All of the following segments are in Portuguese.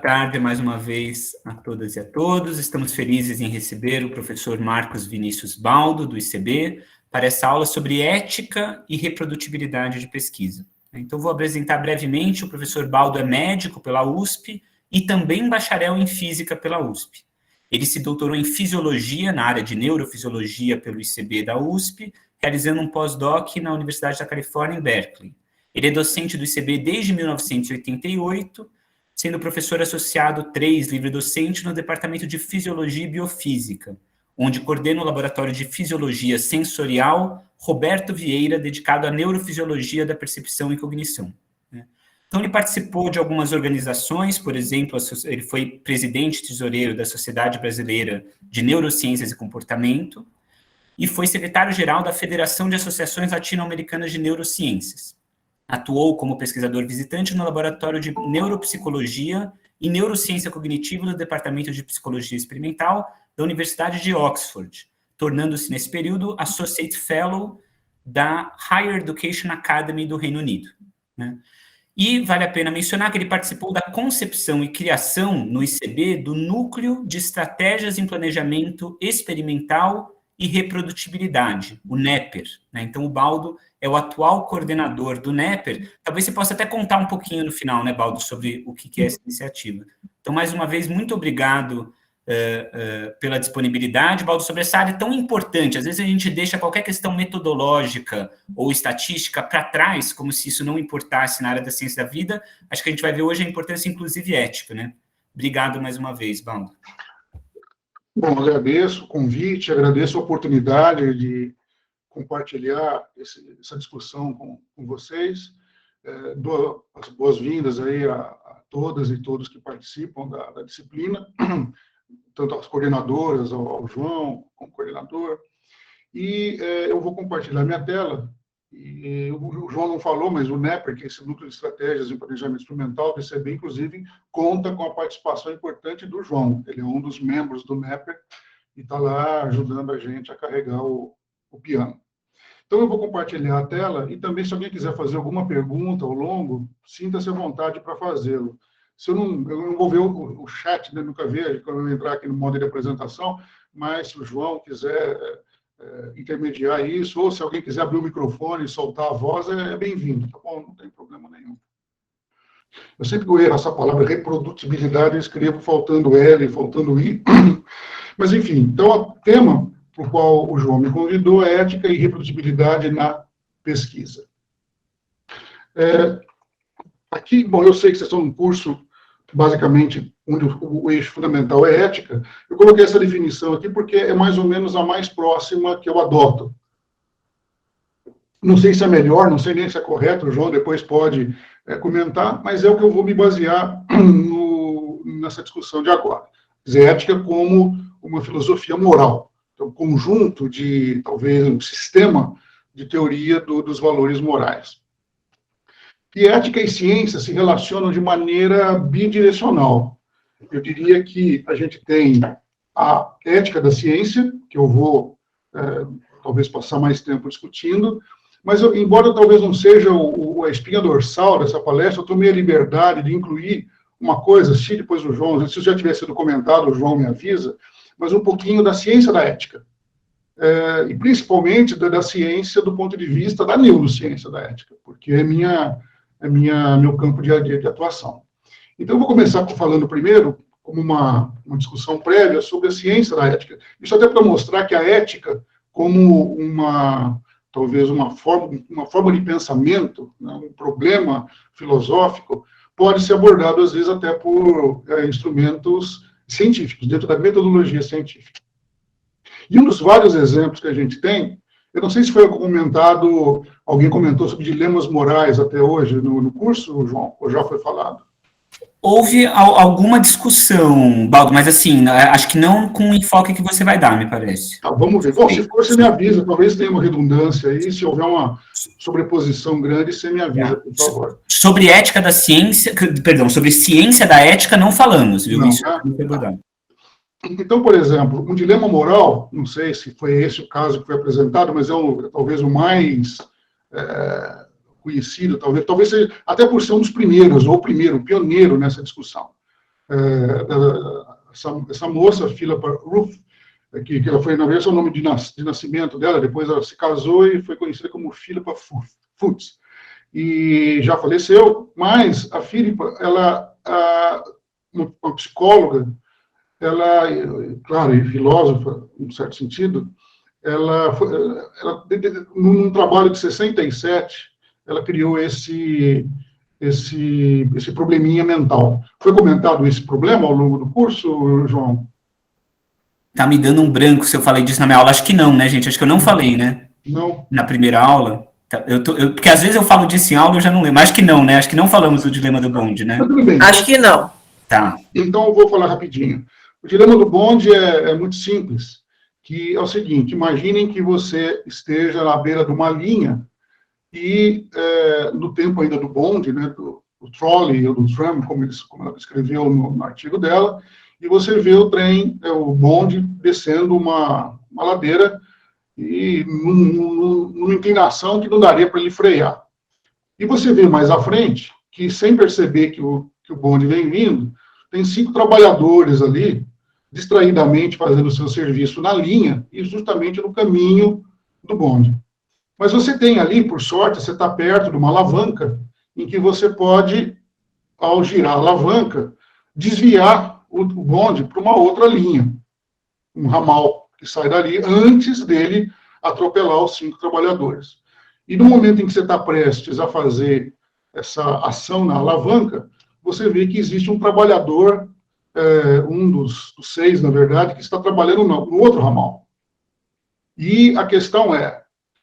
tarde mais uma vez a todas e a todos. Estamos felizes em receber o professor Marcos Vinícius Baldo, do ICB, para essa aula sobre ética e reprodutibilidade de pesquisa. Então, vou apresentar brevemente. O professor Baldo é médico pela USP e também bacharel em física pela USP. Ele se doutorou em fisiologia, na área de neurofisiologia, pelo ICB da USP, realizando um pós-doc na Universidade da Califórnia, em Berkeley. Ele é docente do ICB desde 1988, sendo professor associado 3, livre-docente, no Departamento de Fisiologia e Biofísica, onde coordena o Laboratório de Fisiologia Sensorial Roberto Vieira, dedicado à neurofisiologia da percepção e cognição. Então, ele participou de algumas organizações, por exemplo, ele foi presidente e tesoureiro da Sociedade Brasileira de Neurociências e Comportamento, e foi secretário-geral da Federação de Associações Latino-Americanas de Neurociências. Atuou como pesquisador visitante no Laboratório de Neuropsicologia e Neurociência Cognitiva do Departamento de Psicologia Experimental da Universidade de Oxford, tornando-se, nesse período, Associate Fellow da Higher Education Academy do Reino Unido. E vale a pena mencionar que ele participou da concepção e criação no ICB do Núcleo de Estratégias em Planejamento Experimental e Reprodutibilidade, o NEPER. Então, o Baldo é o atual coordenador do NEPER. Talvez você possa até contar um pouquinho no final, né, Baldo, sobre o que é essa iniciativa. Então, mais uma vez, muito obrigado pela disponibilidade, Baldo, sobre essa área tão importante. Às vezes a gente deixa qualquer questão metodológica ou estatística para trás, como se isso não importasse na área da ciência da vida. Acho que a gente vai ver hoje a importância, inclusive, ética, né? Obrigado mais uma vez, Baldo. Bom, agradeço o convite, agradeço a oportunidade de compartilhar essa discussão com vocês. Dou as boas-vindas aí a todas e todos que participam da disciplina, tanto as coordenadoras, ao João, como coordenador. E eu vou compartilhar minha tela. E o João não falou, mas o NEPER, que é esse Núcleo de Estratégias em Planejamento Instrumental do ICB, inclusive, conta com a participação importante do João. Ele é um dos membros do NEPER e está lá ajudando a gente a carregar o piano. Então, eu vou compartilhar a tela e também, se alguém quiser fazer alguma pergunta ao longo, sinta-se à vontade para fazê-lo. Eu não vou ver o chat, né? Nunca vejo quando eu entrar aqui no modo de apresentação, mas se o João quiser intermediar isso, ou se alguém quiser abrir o microfone e soltar a voz, é bem-vindo, tá bom? Não tem problema nenhum. Eu sempre erro essa palavra reprodutibilidade, eu escrevo faltando L, faltando I. Mas, enfim, então, o tema para o qual o João me convidou é ética e reprodutibilidade na pesquisa. Aqui, bom, eu sei que vocês estão num curso, basicamente, onde o eixo fundamental é ética. Eu coloquei essa definição aqui porque é mais ou menos a mais próxima que eu adoto. Não sei se é melhor, não sei nem se é correto, o João depois pode comentar, mas é o que eu vou me basear nessa discussão de agora. Quer dizer, ética como uma filosofia moral. Então, um conjunto de, talvez, um sistema de teoria dos valores morais. E ética e ciência se relacionam de maneira bidirecional. Eu diria que a gente tem a ética da ciência, que eu vou, talvez, passar mais tempo discutindo, mas, embora talvez não seja a espinha dorsal dessa palestra, eu tomei a liberdade de incluir uma coisa, se depois o João, se isso já tivesse sido comentado, o João me avisa, mas um pouquinho da ciência da ética. E principalmente da ciência do ponto de vista da neurociência da ética, porque é meu campo de atuação. Então, eu vou começar falando primeiro, como uma discussão prévia, sobre a ciência da ética. Isso até para mostrar que a ética, como talvez uma forma de pensamento, né, um problema filosófico, pode ser abordado, às vezes, até por instrumentos científicos, dentro da metodologia científica. E um dos vários exemplos que a gente tem, eu não sei se foi comentado, alguém comentou sobre dilemas morais até hoje no curso, João, ou já foi falado? Houve alguma discussão, Baldo, mas assim, acho que não com o enfoque que você vai dar, me parece. Tá, vamos ver. Bom, se for, você me avisa, talvez tenha uma redundância aí, se houver uma sobreposição grande, você me avisa, por favor. Sobre ética da ciência, perdão, sobre ciência da ética não falamos, viu? Não, isso não foi abordado. Então, por exemplo, um dilema moral, não sei se foi esse o caso que foi apresentado, mas é talvez o mais conhecido, talvez seja, até por ser um dos primeiros, ou o primeiro, o pioneiro nessa discussão. essa moça, Philippa Ruth, que ela foi, na verdade, o nome de nascimento dela, depois ela se casou e foi conhecida como Philippa Foot, e já faleceu, mas a Philippa, ela, uma psicóloga, ela, claro, e filósofa, em certo sentido, num trabalho de 67, ela criou esse probleminha mental. Foi comentado esse problema ao longo do curso, João? Tá me dando um branco se eu falei disso na minha aula. Acho que não, né, gente? Acho que eu não falei, né? Não. Na primeira aula. Porque às vezes eu falo disso em aula e eu já não lembro. Acho que não, né? Acho que não falamos do dilema do bonde, né? Mas tudo bem. Acho que não. Tá. Então, eu vou falar rapidinho. O dilema do bonde é muito simples, que é o seguinte: imaginem que você esteja na beira de uma linha e, no tempo ainda do bonde, né, do trolley ou do tram, como ela escreveu no artigo dela, e você vê o trem, o bonde, descendo uma ladeira e numa inclinação que não daria para ele frear. E você vê mais à frente que, sem perceber que o bonde vem vindo, tem 5 trabalhadores ali, distraidamente fazendo o seu serviço na linha e justamente no caminho do bonde. Mas você tem ali, por sorte, você está perto de uma alavanca em que você pode, ao girar a alavanca, desviar o bonde para uma outra linha, um ramal que sai dali antes dele atropelar os 5 trabalhadores. E no momento em que você está prestes a fazer essa ação na alavanca, você vê que existe um trabalhador, um dos 6, na verdade, que está trabalhando no outro ramal. E a questão é,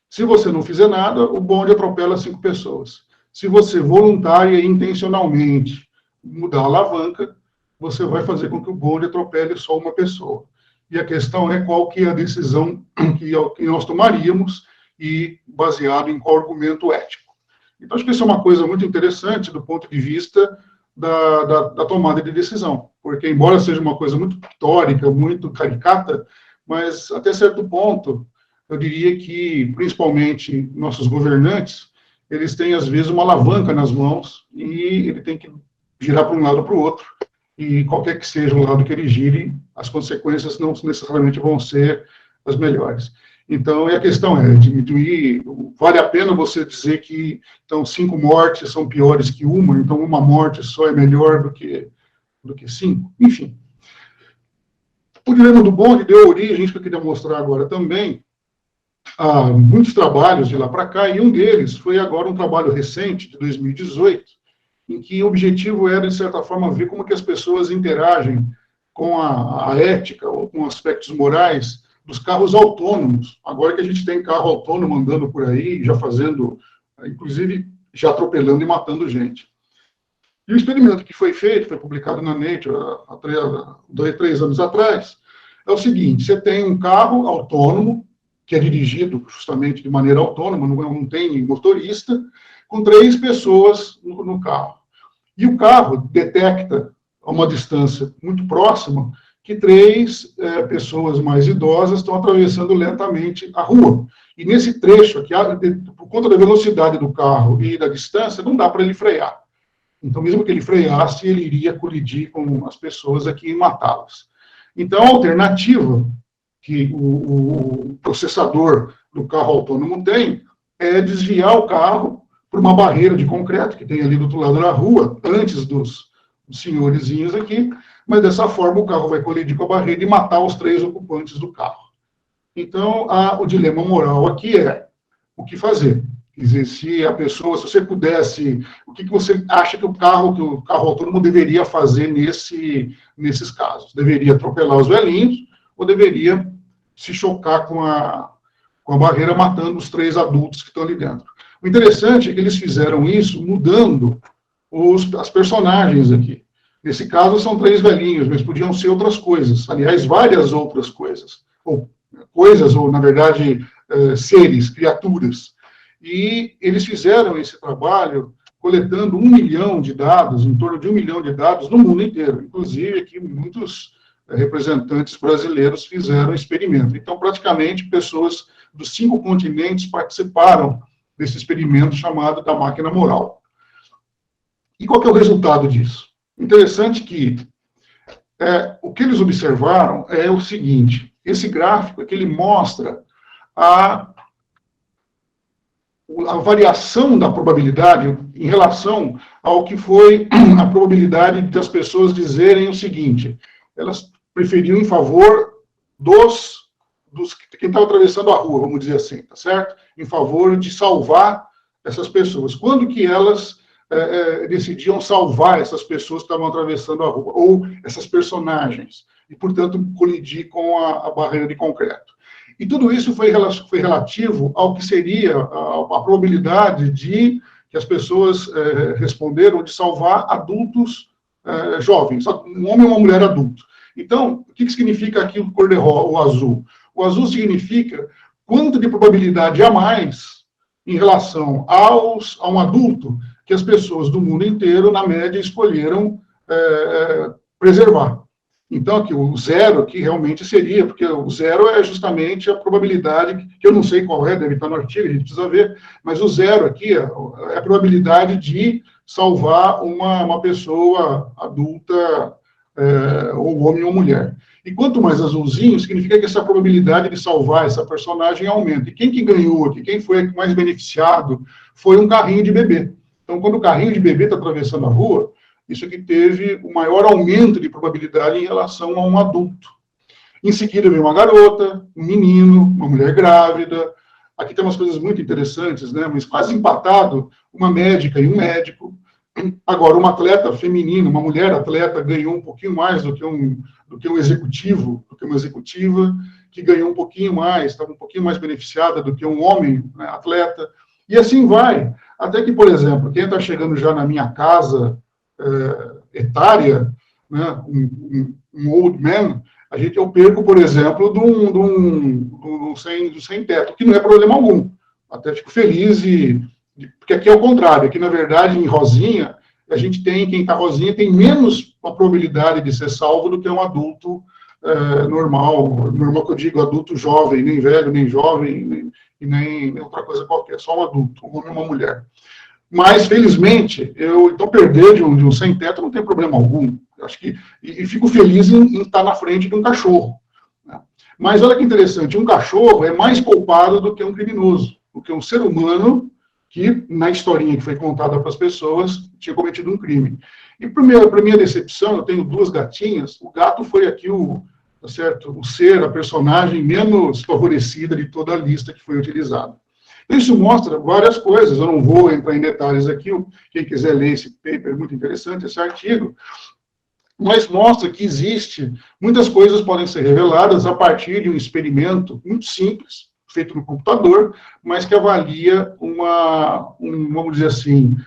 se você não fizer nada, o bonde atropela 5 pessoas. Se você voluntária e intencionalmente mudar a alavanca, você vai fazer com que o bonde atropele só uma pessoa. E a questão é qual que é a decisão que nós tomaríamos e baseado em qual argumento ético. Então, acho que isso é uma coisa muito interessante do ponto de vista da tomada de decisão, porque, embora seja uma coisa muito pictórica, muito caricata, mas, até certo ponto, eu diria que, principalmente, nossos governantes, eles têm, às vezes, uma alavanca nas mãos e ele tem que girar para um lado ou para o outro, e qualquer que seja o lado que ele gire, as consequências não necessariamente vão ser as melhores. Então, a questão é diminuir, vale a pena você dizer que, então, 5 mortes são piores que uma, então uma morte só é melhor do que 5? Enfim. O dilema do bonde deu origem, isso que eu queria mostrar agora também, a muitos trabalhos de lá para cá, e um deles foi agora um trabalho recente, de 2018, em que o objetivo era, de certa forma, ver como que as pessoas interagem com a ética ou com aspectos morais dos carros autônomos. Agora que a gente tem carro autônomo andando por aí, já fazendo, inclusive, já atropelando e matando gente. E o experimento que foi feito, foi publicado na Nature há 3 anos atrás, é o seguinte: você tem um carro autônomo, que é dirigido justamente de maneira autônoma, não tem motorista, com 3 pessoas no carro. E o carro detecta, a uma distância muito próxima, que 3 pessoas mais idosas estão atravessando lentamente a rua. E nesse trecho aqui, por conta da velocidade do carro e da distância, não dá para ele frear. Então, mesmo que ele freasse, ele iria colidir com as pessoas aqui e matá-las. Então, a alternativa que o processador do carro autônomo tem é desviar o carro por uma barreira de concreto que tem ali do outro lado da rua, antes dos senhorizinhos aqui, mas dessa forma o carro vai colidir com a barreira e matar os 3 ocupantes do carro. Então, o dilema moral aqui é o que fazer. Quer dizer, se você pudesse, o que você acha que o carro autônomo deveria fazer nesses casos? Deveria atropelar os velhinhos ou deveria se chocar com a barreira, matando os 3 adultos que estão ali dentro? O interessante é que eles fizeram isso mudando as personagens aqui. Nesse caso, são 3 velhinhos, mas podiam ser outras coisas. Aliás, várias outras coisas. Ou, na verdade, seres, criaturas. E eles fizeram esse trabalho coletando 1 milhão de dados, em torno de 1 milhão de dados, no mundo inteiro. Inclusive, aqui, muitos representantes brasileiros fizeram experimento. Então, praticamente, pessoas dos 5 continentes participaram desse experimento chamado da máquina moral. E qual que é o resultado disso? Interessante que O que eles observaram é o seguinte, esse gráfico é que ele mostra a variação da probabilidade em relação ao que foi a probabilidade das pessoas dizerem o seguinte, elas preferiam em favor dos quem estava atravessando a rua, vamos dizer assim, tá certo? Em favor de salvar essas pessoas. Quando que elas decidiam salvar essas pessoas que estavam atravessando a rua, ou essas personagens, e, portanto, colidir com a barreira de concreto. E tudo isso foi relativo ao que seria a probabilidade de que as pessoas responderam de salvar adultos jovens, um homem e uma mulher adulto. Então, o que significa aqui o cor-de-rosa, o azul? O azul significa quanto de probabilidade a mais em relação a um adulto que as pessoas do mundo inteiro, na média, escolheram preservar. Então, aqui, o zero aqui realmente seria, porque o zero é justamente a probabilidade, que eu não sei qual é, deve estar no artigo, a gente precisa ver, mas o zero aqui é a probabilidade de salvar uma pessoa adulta, ou homem ou mulher. E quanto mais azulzinho, significa que essa probabilidade de salvar essa personagem aumenta. E quem que ganhou aqui, quem foi mais beneficiado, foi um carrinho de bebê. Então, quando o carrinho de bebê está atravessando a rua, isso aqui teve o maior aumento de probabilidade em relação a um adulto. Em seguida vem uma garota, um menino, uma mulher grávida. Aqui tem umas coisas muito interessantes, né? Mas quase empatado, uma médica e um médico. Agora, uma atleta feminina, uma mulher atleta, ganhou um pouquinho mais do que um executivo, do que uma executiva, que ganhou um pouquinho mais, estava um pouquinho mais beneficiada do que um homem, né, atleta. E assim vai. Até que, por exemplo, quem está chegando já na minha casa etária, né, um old man, eu perco, por exemplo, do sem teto, que não é problema algum. Até fico feliz, porque aqui é o contrário, aqui, na verdade, em rosinha, quem está rosinha tem menos a probabilidade de ser salvo do que um adulto normal que eu digo, adulto jovem, nem velho, nem jovem, nem outra coisa qualquer, só um adulto, um homem e uma mulher. Mas, felizmente, então perder de um sem-teto não tem problema algum. Eu acho que, e fico feliz em estar na frente de um cachorro. Né? Mas olha que interessante, um cachorro é mais culpado do que um criminoso, do que um ser humano que, na historinha que foi contada para as pessoas, tinha cometido um crime. E, para minha decepção, eu tenho 2 gatinhas, o gato foi aqui o ser, a personagem menos favorecida de toda a lista que foi utilizada. Isso mostra várias coisas, eu não vou entrar em detalhes aqui, quem quiser ler esse paper, é muito interessante, esse artigo, mas mostra que muitas coisas podem ser reveladas a partir de um experimento muito simples, feito no computador, mas que avalia vamos dizer assim,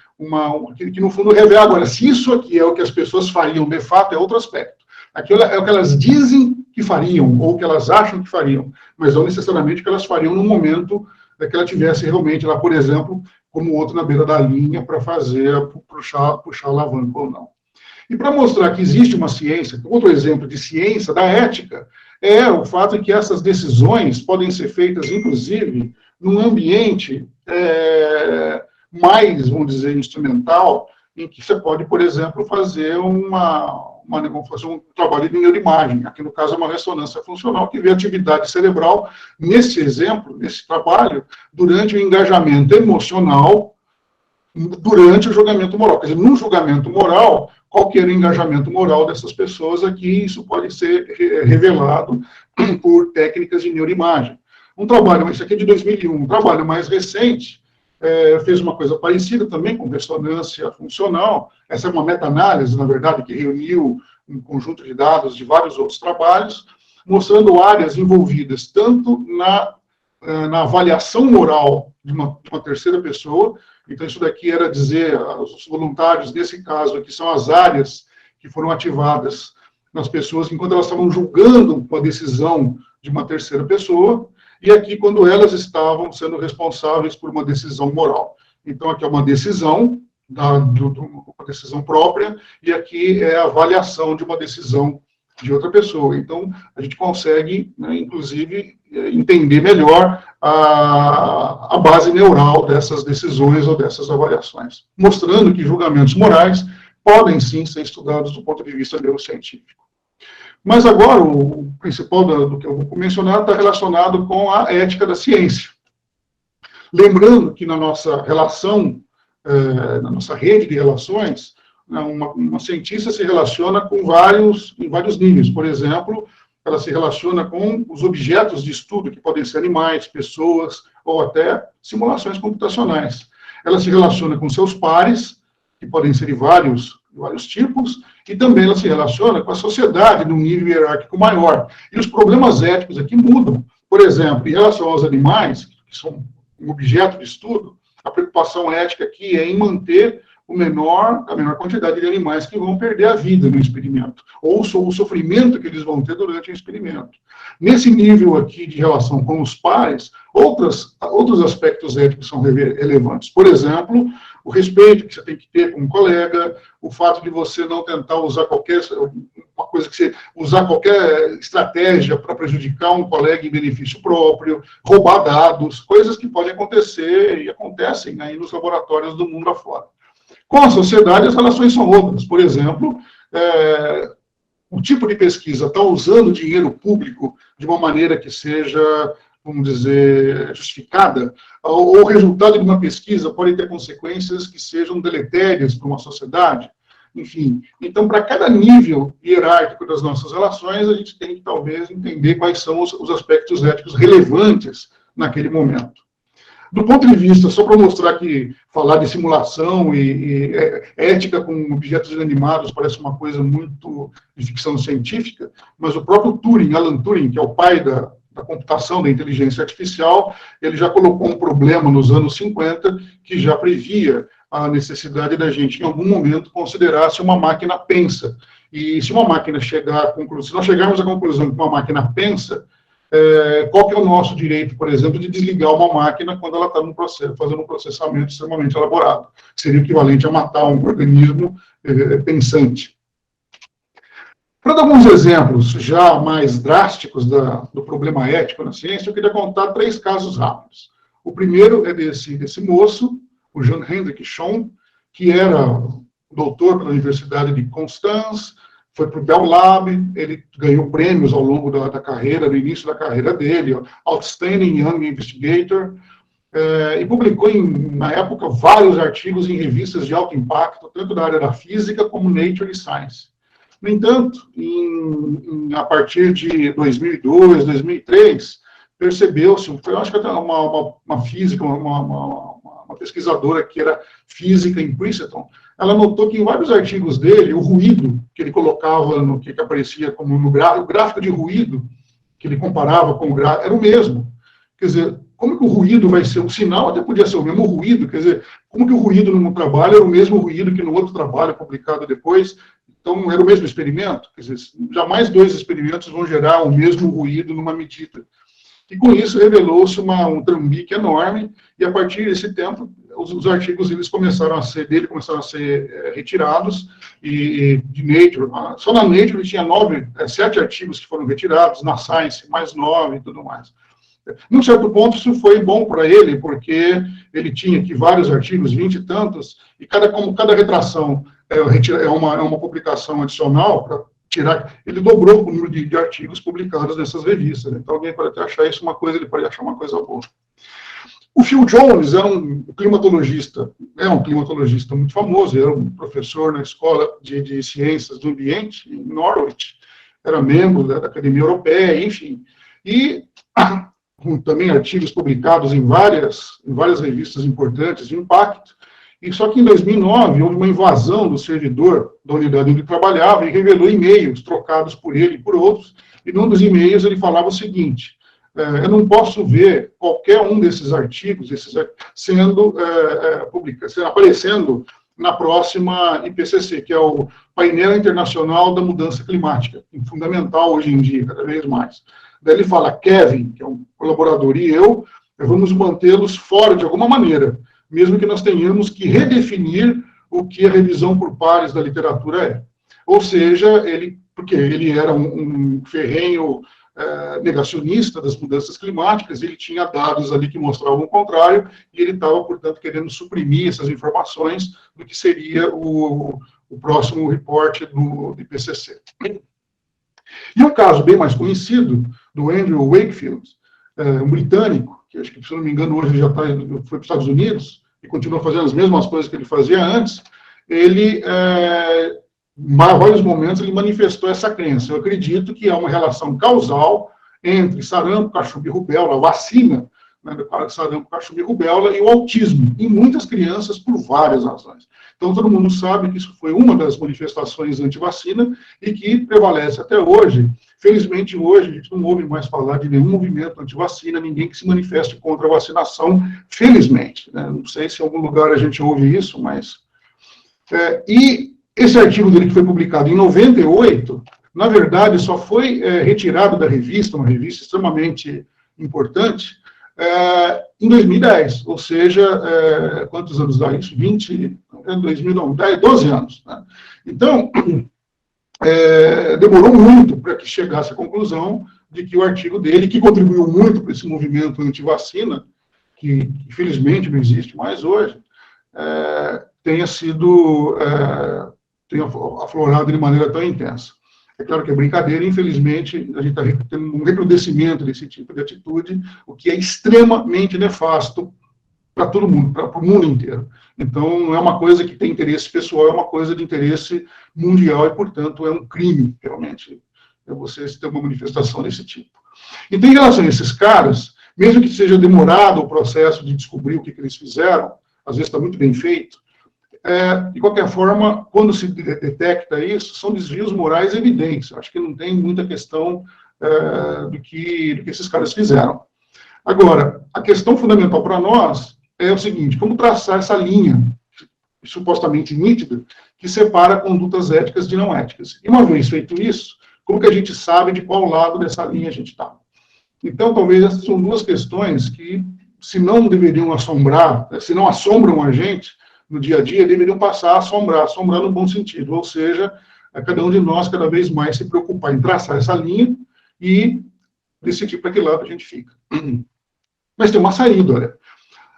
que no fundo revela. Agora, se isso aqui é o que as pessoas fariam de fato, é outro aspecto. Aquilo é o que elas dizem que fariam, ou que elas acham que fariam, mas não necessariamente o que elas fariam no momento que ela tivesse realmente lá, por exemplo, como outro na beira da linha para puxar a alavanca ou não. E para mostrar que existe uma ciência, outro exemplo de ciência, da ética, é o fato de que essas decisões podem ser feitas, inclusive, num ambiente mais, vamos dizer, instrumental, em que você pode, por exemplo, fazer um trabalho de neuroimagem. Aqui, no caso, é uma ressonância funcional que vê a atividade cerebral, nesse exemplo, nesse trabalho, durante o engajamento emocional, durante o julgamento moral. Quer dizer, no julgamento moral, qual que era o engajamento moral dessas pessoas aqui, isso pode ser revelado por técnicas de neuroimagem. Isso aqui é de 2001, um trabalho mais recente, fez uma coisa parecida também com ressonância funcional. Essa é uma meta-análise, na verdade, que reuniu um conjunto de dados de vários outros trabalhos, mostrando áreas envolvidas tanto na avaliação moral de uma terceira pessoa. Então, isso daqui era dizer, os voluntários, nesse caso aqui, são as áreas que foram ativadas nas pessoas enquanto elas estavam julgando uma decisão de uma terceira pessoa, e aqui quando elas estavam sendo responsáveis por uma decisão moral. Então, aqui é uma decisão, uma decisão própria, e aqui é a avaliação de uma decisão de outra pessoa. Então, a gente consegue, né, inclusive, entender melhor a base neural dessas decisões ou dessas avaliações, mostrando que julgamentos morais podem, sim, ser estudados do ponto de vista neurocientífico. Mas agora, o principal do que eu vou mencionar está relacionado com a ética da ciência. Lembrando que na nossa relação, na nossa rede de relações, uma cientista se relaciona com em vários níveis. Por exemplo, ela se relaciona com os objetos de estudo, que podem ser animais, pessoas, ou até simulações computacionais. Ela se relaciona com seus pares, que podem ser de vários tipos, e também ela se relaciona com a sociedade num nível hierárquico maior. E os problemas éticos aqui mudam. Por exemplo, em relação aos animais, que são um objeto de estudo, a preocupação ética aqui é em manter a menor quantidade de animais que vão perder a vida no experimento, ou o sofrimento que eles vão ter durante o experimento. Nesse nível aqui de relação com os pares, outros aspectos éticos são relevantes. Por exemplo, o respeito que você tem que ter com um colega, o fato de você não tentar usar qualquer estratégia para prejudicar um colega em benefício próprio, roubar dados, coisas que podem acontecer e acontecem aí nos laboratórios do mundo afora. Com a sociedade, as relações são outras. Por exemplo, o tipo de pesquisa está usando dinheiro público de uma maneira que seja, vamos dizer, justificada, ou o resultado de uma pesquisa pode ter consequências que sejam deletérias para uma sociedade. Enfim, então, para cada nível hierárquico das nossas relações, a gente tem que, talvez, entender quais são os aspectos éticos relevantes naquele momento. Do ponto de vista, só para mostrar que falar de simulação e ética com objetos inanimados parece uma coisa muito de ficção científica, mas o próprio Turing, Alan Turing, que é o pai da computação, da inteligência artificial, ele já colocou um problema nos anos 50 que já previa a necessidade da gente, em algum momento, considerar se uma máquina pensa. E se uma máquina chegar à conclusão, se nós chegarmos à conclusão que uma máquina pensa, qual que é o nosso direito, por exemplo, de desligar uma máquina quando ela está fazendo um processamento extremamente elaborado? Seria o equivalente a matar um organismo pensante. Para dar alguns exemplos já mais drásticos do problema ético na ciência, eu queria contar 3 casos rápidos. O primeiro é desse moço, o Jan Hendrik Schon, que era doutor pela Universidade de Constance, foi para o Bell Lab, ele ganhou prêmios ao longo da carreira, no início da carreira dele, Outstanding Young Investigator, e publicou, na época, vários artigos em revistas de alto impacto, tanto da área da física como Nature e Science. No entanto, a partir de 2002, 2003, percebeu-se, eu acho que até uma física, uma pesquisadora que era física em Princeton, ela notou que em vários artigos dele, o ruído que ele colocava no que aparecia como no gráfico, o gráfico de ruído que ele comparava com o gráfico, era o mesmo. Quer dizer, como que o ruído vai ser? O sinal até podia ser o mesmo ruído, quer dizer, como que o ruído num trabalho era o mesmo ruído que no outro trabalho publicado depois? Então, era o mesmo experimento? Quer dizer, jamais 2 experimentos vão gerar o mesmo ruído numa medida. E com isso revelou-se um trambique enorme, e a partir desse tempo, os artigos começaram a ser retirados, e de Nature, só na Nature ele tinha 7 artigos que foram retirados, na Science mais 9 e tudo mais. Num certo ponto, isso foi bom para ele, porque ele tinha aqui vários artigos, 20 e tantos, e como cada retração é uma publicação adicional, para tirar, ele dobrou o número de artigos publicados nessas revistas. Então, alguém pode até achar isso uma coisa, ele pode achar uma coisa boa. O Phil Jones era um climatologista muito famoso, era um professor na Escola de Ciências do Ambiente, em Norwich, era membro da Academia Europeia, enfim. E também artigos publicados em várias revistas importantes de impacto. E só que em 2009 houve uma invasão do servidor da unidade onde ele trabalhava e revelou e-mails trocados por ele e por outros. E num dos e-mails ele falava o seguinte: eu não posso ver qualquer um desses artigos aparecendo na próxima IPCC, que é o Painel Internacional da Mudança Climática, fundamental hoje em dia, cada vez mais. Daí ele fala: Kevin, que é um colaborador, e eu vamos mantê-los fora de alguma maneira, mesmo que nós tenhamos que redefinir o que a revisão por pares da literatura é. Ou seja, porque ele era um ferrenho negacionista das mudanças climáticas, ele tinha dados ali que mostravam o contrário, e ele estava, portanto, querendo suprimir essas informações do que seria o próximo reporte do IPCC. E um caso bem mais conhecido, do Andrew Wakefield, um britânico, que acho que, se não me engano, hoje já foi para os Estados Unidos, e continua fazendo as mesmas coisas que ele fazia antes, ele, em vários momentos, ele manifestou essa crença. Eu acredito que há uma relação causal entre sarampo, cachumba e rubéola, a vacina, né, sarampo, cachumba e rubéola, e o autismo, em muitas crianças, por várias razões. Então, todo mundo sabe que isso foi uma das manifestações anti-vacina e que prevalece até hoje. Felizmente, hoje, a gente não ouve mais falar de nenhum movimento anti-vacina, ninguém que se manifeste contra a vacinação, felizmente. Né? Não sei se em algum lugar a gente ouve isso, mas... e esse artigo dele, que foi publicado em 98, na verdade, só foi retirado da revista, uma revista extremamente importante, em 2010, ou seja, quantos anos dá isso? 12 anos. Né? Então, demorou muito para que chegasse à conclusão de que o artigo dele, que contribuiu muito para esse movimento anti-vacina, que infelizmente não existe mais hoje, tenha aflorado de maneira tão intensa. É claro que é brincadeira, infelizmente, a gente está tendo um recrudescimento desse tipo de atitude, o que é extremamente nefasto para todo mundo, para o mundo inteiro. Então, não é uma coisa que tem interesse pessoal, é uma coisa de interesse mundial e, portanto, é um crime, realmente, você ter uma manifestação desse tipo. Então, em relação a esses caras, mesmo que seja demorado o processo de descobrir o que eles fizeram, às vezes está muito bem feito, de qualquer forma, quando se detecta isso, são desvios morais evidentes. Acho que não tem muita questão do que esses caras fizeram. Agora, a questão fundamental para nós é o seguinte: como traçar essa linha supostamente nítida que separa condutas éticas de não éticas? E uma vez feito isso, como que a gente sabe de qual lado dessa linha a gente está? Então, talvez essas são duas questões que, se não deveriam assombrar, se não assombram a gente no dia a dia, deveriam passar a assombrar no bom sentido, ou seja, cada um de nós cada vez mais se preocupar em traçar essa linha e decidir para que lado a gente fica. Mas tem uma saída, olha.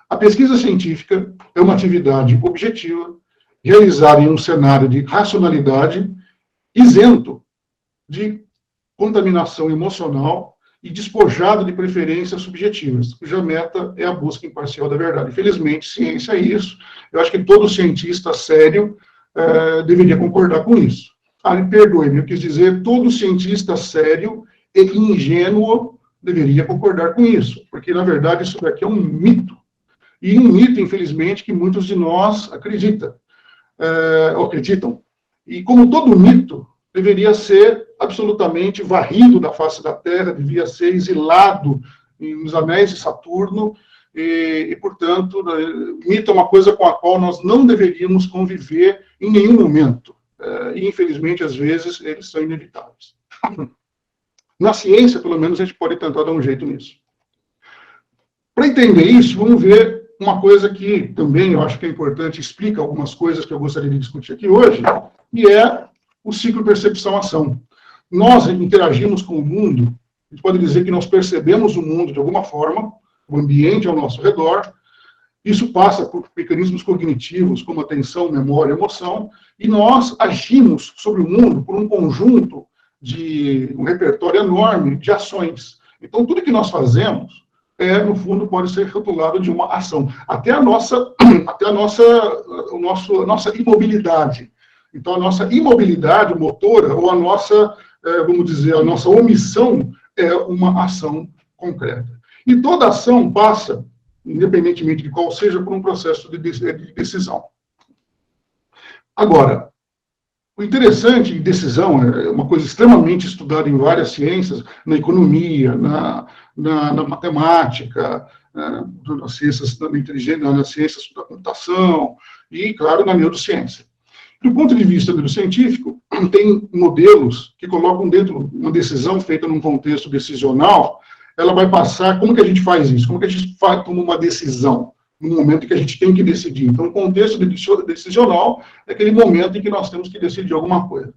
A pesquisa científica é uma atividade objetiva, realizada em um cenário de racionalidade, isento de contaminação emocional e despojado de preferências subjetivas, cuja meta é a busca imparcial da verdade. Infelizmente, ciência é isso. Eu acho que todo cientista sério deveria concordar com isso. Me perdoe-me, eu quis dizer, todo cientista sério e ingênuo deveria concordar com isso, porque, na verdade, isso daqui é um mito. E um mito, infelizmente, que muitos de nós acreditam. E, como todo mito, deveria ser absolutamente varrido da face da Terra, devia ser exilado nos anéis de Saturno, e, portanto, mito é uma coisa com a qual nós não deveríamos conviver em nenhum momento. E, infelizmente, às vezes, eles são inevitáveis. Na ciência, pelo menos, a gente pode tentar dar um jeito nisso. Para entender isso, vamos ver uma coisa que também eu acho que é importante, explica algumas coisas que eu gostaria de discutir aqui hoje, e é o ciclo percepção-ação. Nós interagimos com o mundo, a gente pode dizer que nós percebemos o mundo de alguma forma, o ambiente ao nosso redor. Isso passa por mecanismos cognitivos, como atenção, memória, emoção, e nós agimos sobre o mundo por um conjunto um repertório enorme de ações. Então, tudo que nós fazemos, no fundo, pode ser rotulado de uma ação. Até a nossa imobilidade. Então, a nossa imobilidade motora, ou a nossa, vamos dizer, a nossa omissão é uma ação concreta. E toda ação passa, independentemente de qual seja, por um processo de decisão. Agora, o interessante em decisão é uma coisa extremamente estudada em várias ciências, na economia, na matemática, nas ciências da inteligência, nas ciências da computação e, claro, na neurociência. Do ponto de vista neurocientífico, tem modelos que colocam dentro uma decisão feita num contexto decisional, ela vai passar, como que a gente faz isso? Como que a gente toma uma decisão no momento em que a gente tem que decidir? Então, o contexto decisional é aquele momento em que nós temos que decidir alguma coisa.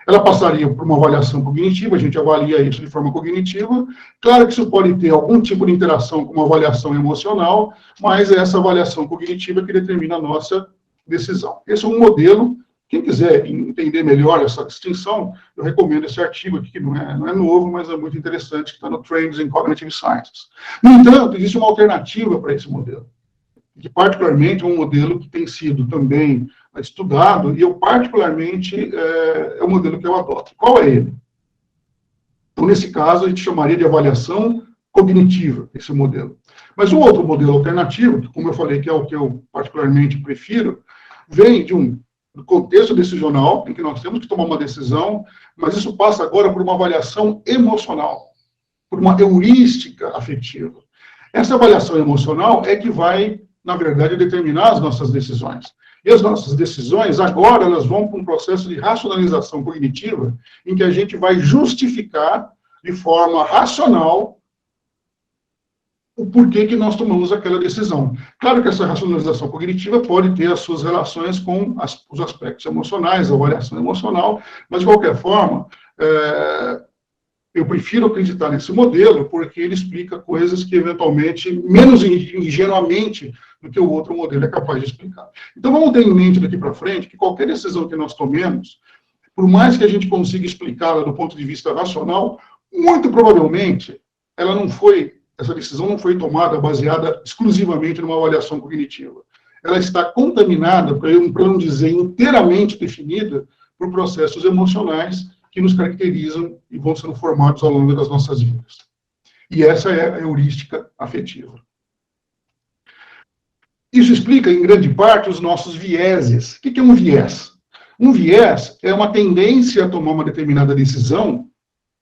Ela passaria por uma avaliação cognitiva, a gente avalia isso de forma cognitiva. Claro que isso pode ter algum tipo de interação com uma avaliação emocional, mas é essa avaliação cognitiva que determina a nossa decisão. Esse é um modelo Quem quiser entender melhor essa distinção, eu recomendo esse artigo aqui, que não é novo, mas é muito interessante, que está no Trends in Cognitive Sciences. No entanto, existe uma alternativa para esse modelo, que particularmente é um modelo que tem sido também estudado, e eu particularmente é o modelo que eu adoto. Qual é ele? Então, nesse caso, a gente chamaria de avaliação cognitiva, esse modelo. Mas um outro modelo alternativo, que, como eu falei, que é o que eu particularmente prefiro, vem do contexto decisional, em que nós temos que tomar uma decisão, mas isso passa agora por uma avaliação emocional, por uma heurística afetiva. Essa avaliação emocional é que vai, na verdade, determinar as nossas decisões. E as nossas decisões, agora, elas vão para um processo de racionalização cognitiva, em que a gente vai justificar, de forma racional, o porquê que nós tomamos aquela decisão. Claro que essa racionalização cognitiva pode ter as suas relações com os aspectos emocionais, a avaliação emocional, mas, de qualquer forma, eu prefiro acreditar nesse modelo, porque ele explica coisas que, eventualmente, menos ingenuamente do que o outro modelo é capaz de explicar. Então, vamos ter em mente daqui para frente que qualquer decisão que nós tomemos, por mais que a gente consiga explicá-la do ponto de vista racional, muito provavelmente essa decisão não foi tomada baseada exclusivamente numa avaliação cognitiva. Ela está contaminada, para não dizer inteiramente definida, por processos emocionais que nos caracterizam e vão sendo formados ao longo das nossas vidas. E essa é a heurística afetiva. Isso explica, em grande parte, os nossos vieses. O que é um viés? Um viés é uma tendência a tomar uma determinada decisão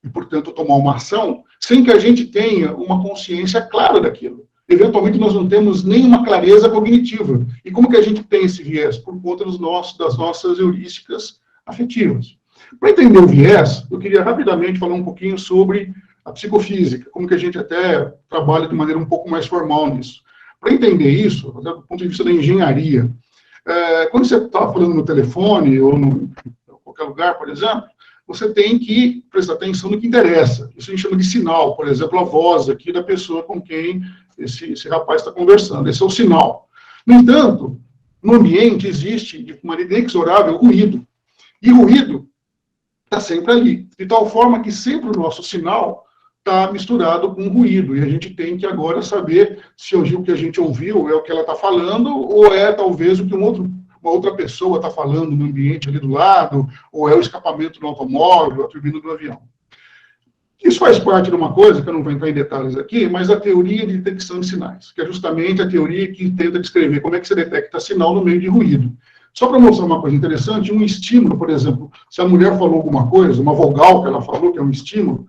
e, portanto, tomar uma ação, sem que a gente tenha uma consciência clara daquilo. Eventualmente, nós não temos nenhuma clareza cognitiva. E como que a gente tem esse viés? Por conta das nossas heurísticas afetivas. Para entender o viés, eu queria rapidamente falar um pouquinho sobre a psicofísica, como que a gente até trabalha de maneira um pouco mais formal nisso. Para entender isso, do ponto de vista da engenharia, quando você está falando no telefone ou em qualquer lugar, por exemplo, você tem que prestar atenção no que interessa. Isso a gente chama de sinal, por exemplo, a voz aqui da pessoa com quem esse rapaz está conversando. Esse é o sinal. No entanto, no ambiente existe, de maneira inexorável, ruído. E ruído está sempre ali. De tal forma que sempre o nosso sinal está misturado com ruído. E a gente tem que agora saber se o que a gente ouviu é o que ela está falando ou é talvez o que uma outra pessoa está falando no ambiente ali do lado, ou é o escapamento do automóvel, a turbina do avião. Isso faz parte de uma coisa, que eu não vou entrar em detalhes aqui, mas a teoria de detecção de sinais, que é justamente a teoria que tenta descrever como é que você detecta sinal no meio de ruído. Só para mostrar uma coisa interessante, um estímulo, por exemplo, se a mulher falou alguma coisa, uma vogal que ela falou, que é um estímulo,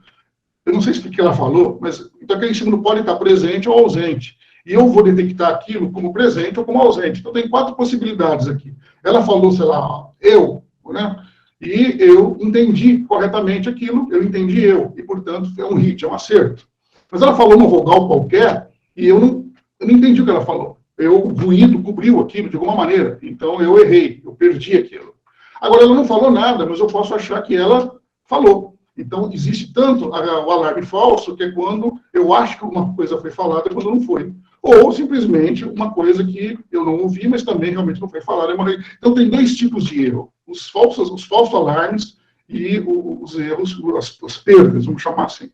eu não sei o que ela falou, mas então aquele estímulo pode estar presente ou ausente. E eu vou detectar aquilo como presente ou como ausente. Então, tem 4 possibilidades aqui. Ela falou, sei lá, eu, né? E eu entendi corretamente aquilo, eu entendi eu. E, portanto, é um hit, é um acerto. Mas ela falou uma vogal qualquer e eu não entendi o que ela falou. O ruído cobriu aquilo de alguma maneira. Então, eu errei, eu perdi aquilo. Agora, ela não falou nada, mas eu posso achar que ela falou. Então, existe tanto o alarme falso, que é quando eu acho que uma coisa foi falada quando não foi. Ou, simplesmente, uma coisa que eu não ouvi, mas também realmente não foi falada. Então, tem 2 tipos de erro. Os falsos alarmes e os erros, as perdas, vamos chamar assim.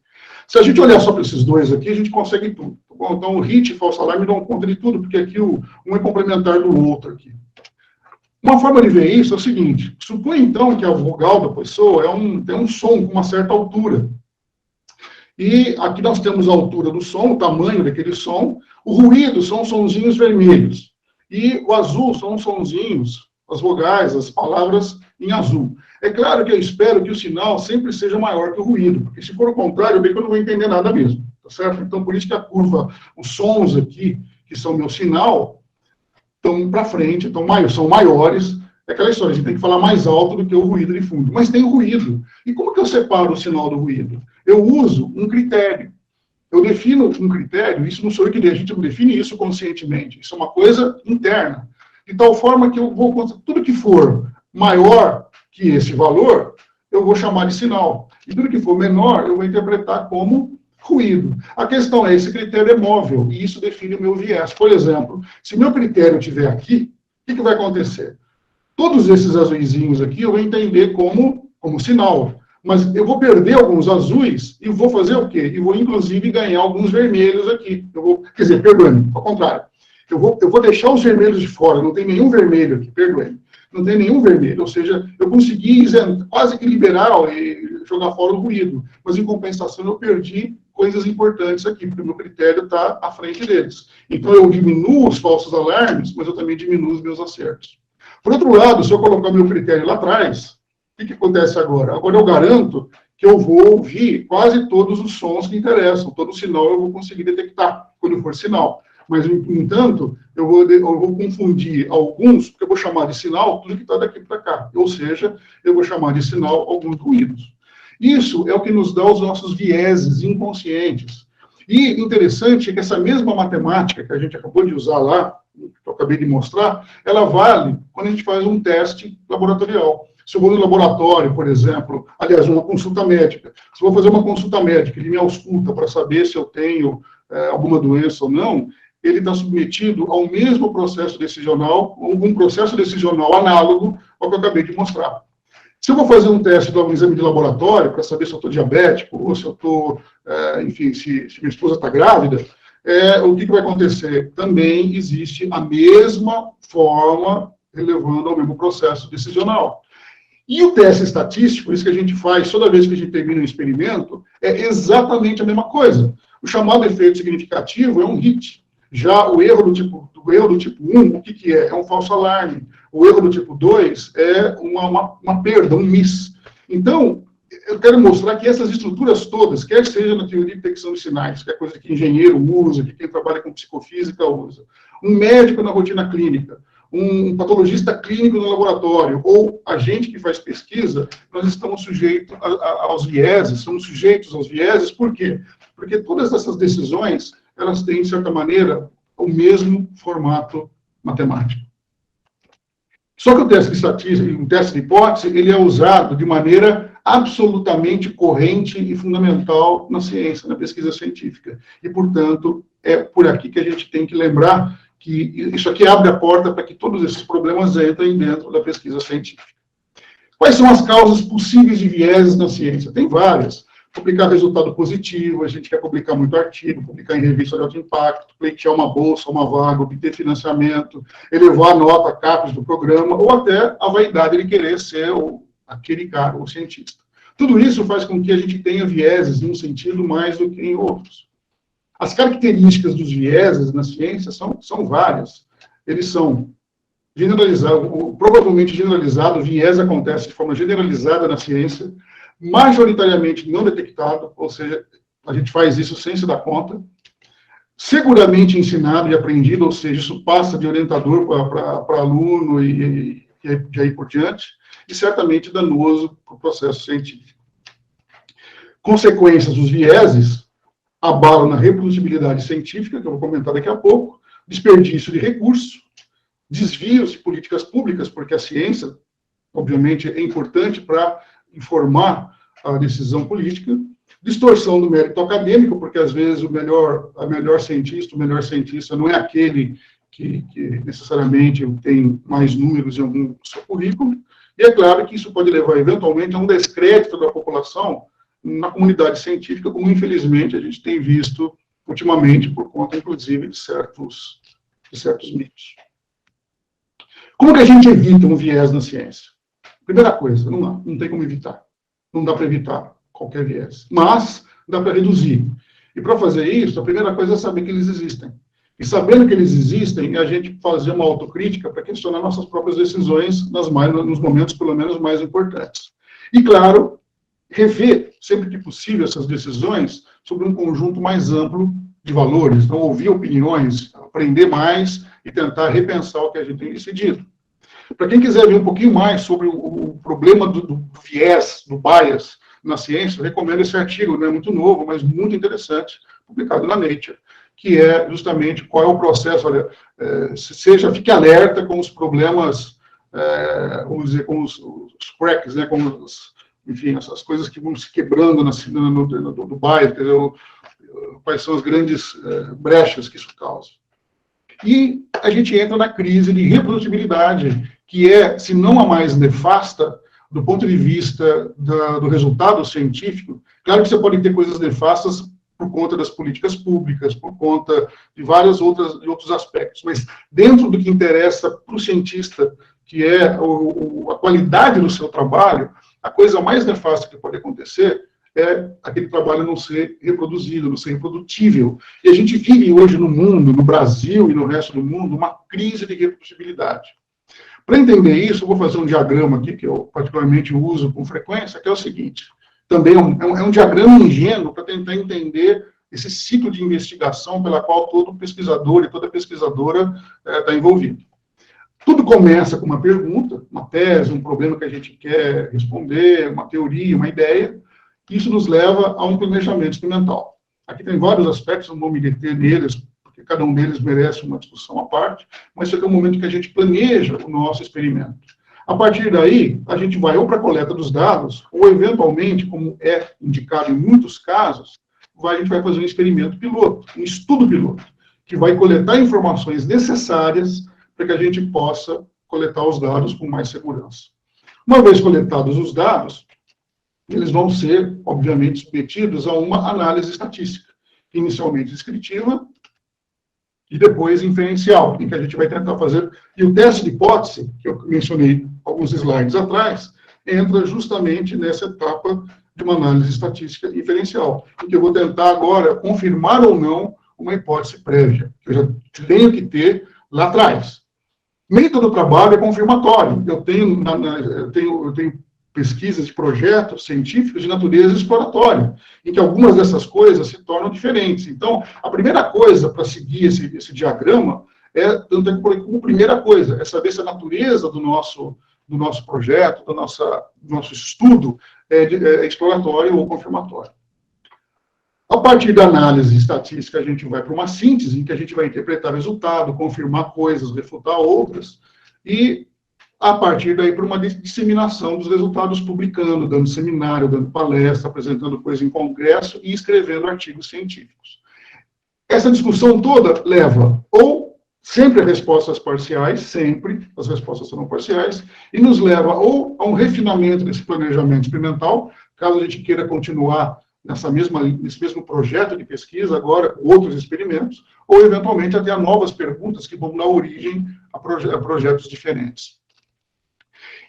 Se a gente olhar só para esses 2 aqui, a gente consegue tudo. Tá bom? Então, o hit e falso alarme dão conta de tudo, porque aqui um é complementar do outro aqui. Uma forma de ver isso é o seguinte: supõe então que a vogal da pessoa tem um som com uma certa altura. E aqui nós temos a altura do som, o tamanho daquele som. O ruído são sonzinhos vermelhos. E o azul são os sonzinhos, as vogais, as palavras em azul. É claro que eu espero que o sinal sempre seja maior que o ruído, porque se for o contrário, bem que eu não vou entender nada mesmo. Tá certo? Então, por isso que a curva, os sons aqui, que são meu sinal, estão para frente, são maiores. É aquela história, a gente tem que falar mais alto do que o ruído de fundo. Mas tem o ruído. E como que eu separo o sinal do ruído? Eu uso um critério. Eu defino um critério, isso não sou eu que a gente não define isso conscientemente. Isso é uma coisa interna. De tal forma que eu vou, tudo que for maior que esse valor, eu vou chamar de sinal. E tudo que for menor, eu vou interpretar como ruído. A questão é, esse critério é móvel, e isso define o meu viés. Por exemplo, se meu critério estiver aqui, o que vai acontecer? Todos esses azuizinhos aqui eu vou entender como sinal. Mas eu vou perder alguns azuis e vou fazer o quê? E vou, inclusive, ganhar alguns vermelhos aqui. Quer dizer, perdoe-me, ao contrário. Eu vou deixar os vermelhos de fora, não tem nenhum vermelho aqui, perdoe-me. Não tem nenhum vermelho, ou seja, eu consegui quase que liberar e jogar fora o ruído, mas em compensação eu perdi coisas importantes aqui, porque o meu critério está à frente deles. Então eu diminuo os falsos alarmes, mas eu também diminuo os meus acertos. Por outro lado, se eu colocar meu critério lá atrás, o que acontece agora? Agora eu garanto que eu vou ouvir quase todos os sons que interessam, todo sinal eu vou conseguir detectar, quando for sinal. Mas, no entanto, eu vou confundir alguns, porque eu vou chamar de sinal tudo que está daqui para cá. Ou seja, eu vou chamar de sinal alguns ruídos. Isso é o que nos dá os nossos vieses inconscientes. E interessante é que essa mesma matemática que a gente acabou de usar lá, que eu acabei de mostrar, ela vale quando a gente faz um teste laboratorial. Se eu vou no laboratório, por exemplo, aliás, uma consulta médica, se eu vou fazer uma consulta médica, ele me ausculta para saber se eu tenho alguma doença ou não, ele está submetido ao mesmo processo decisional, um processo decisional análogo ao que eu acabei de mostrar. Se eu vou fazer um teste, um exame de laboratório, para saber se eu estou diabético, ou se eu estou, enfim, se minha esposa está grávida, o que vai acontecer? Também existe a mesma forma, relevando ao mesmo processo decisional. E o teste estatístico, isso que a gente faz toda vez que a gente termina um experimento, é exatamente a mesma coisa. O chamado efeito significativo é um hit. Já o erro do tipo 1, o que é? É um falso alarme. O erro do tipo 2 é uma perda, um miss. Então, eu quero mostrar que essas estruturas todas, quer seja na teoria de detecção de sinais, que é coisa que engenheiro usa, que quem trabalha com psicofísica usa, um médico na rotina clínica, um patologista clínico no laboratório, ou a gente que faz pesquisa, nós estamos sujeitos aos vieses, somos sujeitos aos vieses, por quê? Porque todas essas decisões, elas têm, de certa maneira, o mesmo formato matemático. Só que o teste de estatística, o teste de hipótese, ele é usado de maneira absolutamente corrente e fundamental na ciência, na pesquisa científica. E, portanto, é por aqui que a gente tem que lembrar que isso aqui abre a porta para que todos esses problemas entrem dentro da pesquisa científica. Quais são as causas possíveis de vieses na ciência? Tem várias. Publicar resultado positivo, a gente quer publicar muito artigo, publicar em revista de alto impacto, pleitear uma bolsa, uma vaga, obter financiamento, elevar a nota, CAPES do programa, ou até a vaidade de querer ser aquele cara, o cientista. Tudo isso faz com que a gente tenha vieses em um sentido mais do que em outros. As características dos vieses na ciência são várias. Eles são generalizados, provavelmente generalizado, o viés acontece de forma generalizada na ciência, majoritariamente não detectado, ou seja, a gente faz isso sem se dar conta, seguramente ensinado e aprendido, ou seja, isso passa de orientador para aluno e aí por diante, e certamente danoso para o processo científico. Consequências dos vieses abalam na reprodutibilidade científica, que eu vou comentar daqui a pouco, desperdício de recursos, desvios de políticas públicas, porque a ciência, obviamente, é importante para informar a decisão política, distorção do mérito acadêmico, porque às vezes o melhor cientista não é aquele que necessariamente tem mais números em algum seu currículo, e é claro que isso pode levar eventualmente a um descrédito da população na comunidade científica, como infelizmente a gente tem visto ultimamente, por conta, inclusive, de certos mitos. Como que a gente evita um viés na ciência? Primeira coisa, não tem como evitar. Não dá para evitar qualquer viés. Mas dá para reduzir. E para fazer isso, a primeira coisa é saber que eles existem. E sabendo que eles existem, é a gente fazer uma autocrítica para questionar nossas próprias decisões nos momentos, pelo menos, mais importantes. E, claro, rever, sempre que possível, essas decisões sobre um conjunto mais amplo de valores. Então, ouvir opiniões, aprender mais e tentar repensar o que a gente tem decidido. Para quem quiser ver um pouquinho mais sobre o problema do viés, do bias na ciência, eu recomendo esse artigo, não é muito novo, mas muito interessante, publicado na Nature, que é justamente qual é o processo, olha, fique alerta com os problemas, vamos dizer, com os cracks, né, com enfim, essas coisas que vão se quebrando no bias, quais são as grandes brechas que isso causa. E a gente entra na crise de reprodutibilidade, que é, se não a mais nefasta, do ponto de vista do resultado científico. Claro que você pode ter coisas nefastas por conta das políticas públicas, por conta de outros aspectos, mas dentro do que interessa para o cientista, que é a qualidade do seu trabalho, a coisa mais nefasta que pode acontecer é aquele trabalho não ser reproduzido, não ser reprodutível. E a gente vive hoje no mundo, no Brasil e no resto do mundo, uma crise de reprodutibilidade. Para entender isso, eu vou fazer um diagrama aqui, que eu particularmente uso com frequência, que é o seguinte, também é um diagrama ingênuo para tentar entender esse ciclo de investigação pela qual todo pesquisador e toda pesquisadora está envolvido. Tudo começa com uma pergunta, uma tese, um problema que a gente quer responder, uma teoria, uma ideia. Isso nos leva a um planejamento experimental. Aqui tem vários aspectos, não vou me deter neles, porque cada um deles merece uma discussão à parte, mas esse é o momento que a gente planeja o nosso experimento. A partir daí, a gente vai ou para a coleta dos dados, ou eventualmente, como é indicado em muitos casos, a gente vai fazer um experimento piloto, um estudo piloto, que vai coletar informações necessárias para que a gente possa coletar os dados com mais segurança. Uma vez coletados os dados, eles vão ser, obviamente, submetidos a uma análise estatística, inicialmente descritiva e depois inferencial, em que a gente vai tentar fazer. E o teste de hipótese, que eu mencionei alguns slides atrás, entra justamente nessa etapa de uma análise estatística inferencial, em que eu vou tentar agora confirmar ou não uma hipótese prévia, que eu já tenho que ter lá atrás. Nem todo trabalho é confirmatório. Eu tenho pesquisas de projetos científicos de natureza exploratória, em que algumas dessas coisas se tornam diferentes. Então, a primeira coisa para seguir esse diagrama como primeira coisa, é saber se a natureza do nosso projeto, do nosso estudo é exploratório ou confirmatório. A partir da análise estatística, a gente vai para uma síntese, em que a gente vai interpretar o resultado, confirmar coisas, refutar outras, e, a partir daí, para uma disseminação dos resultados, publicando, dando seminário, dando palestra, apresentando coisa em congresso e escrevendo artigos científicos. Essa discussão toda leva, ou sempre a respostas parciais, sempre, as respostas serão parciais, e nos leva ou a um refinamento desse planejamento experimental, caso a gente queira continuar nesse mesmo projeto de pesquisa, agora com outros experimentos, ou eventualmente até a novas perguntas que vão dar origem a projetos diferentes.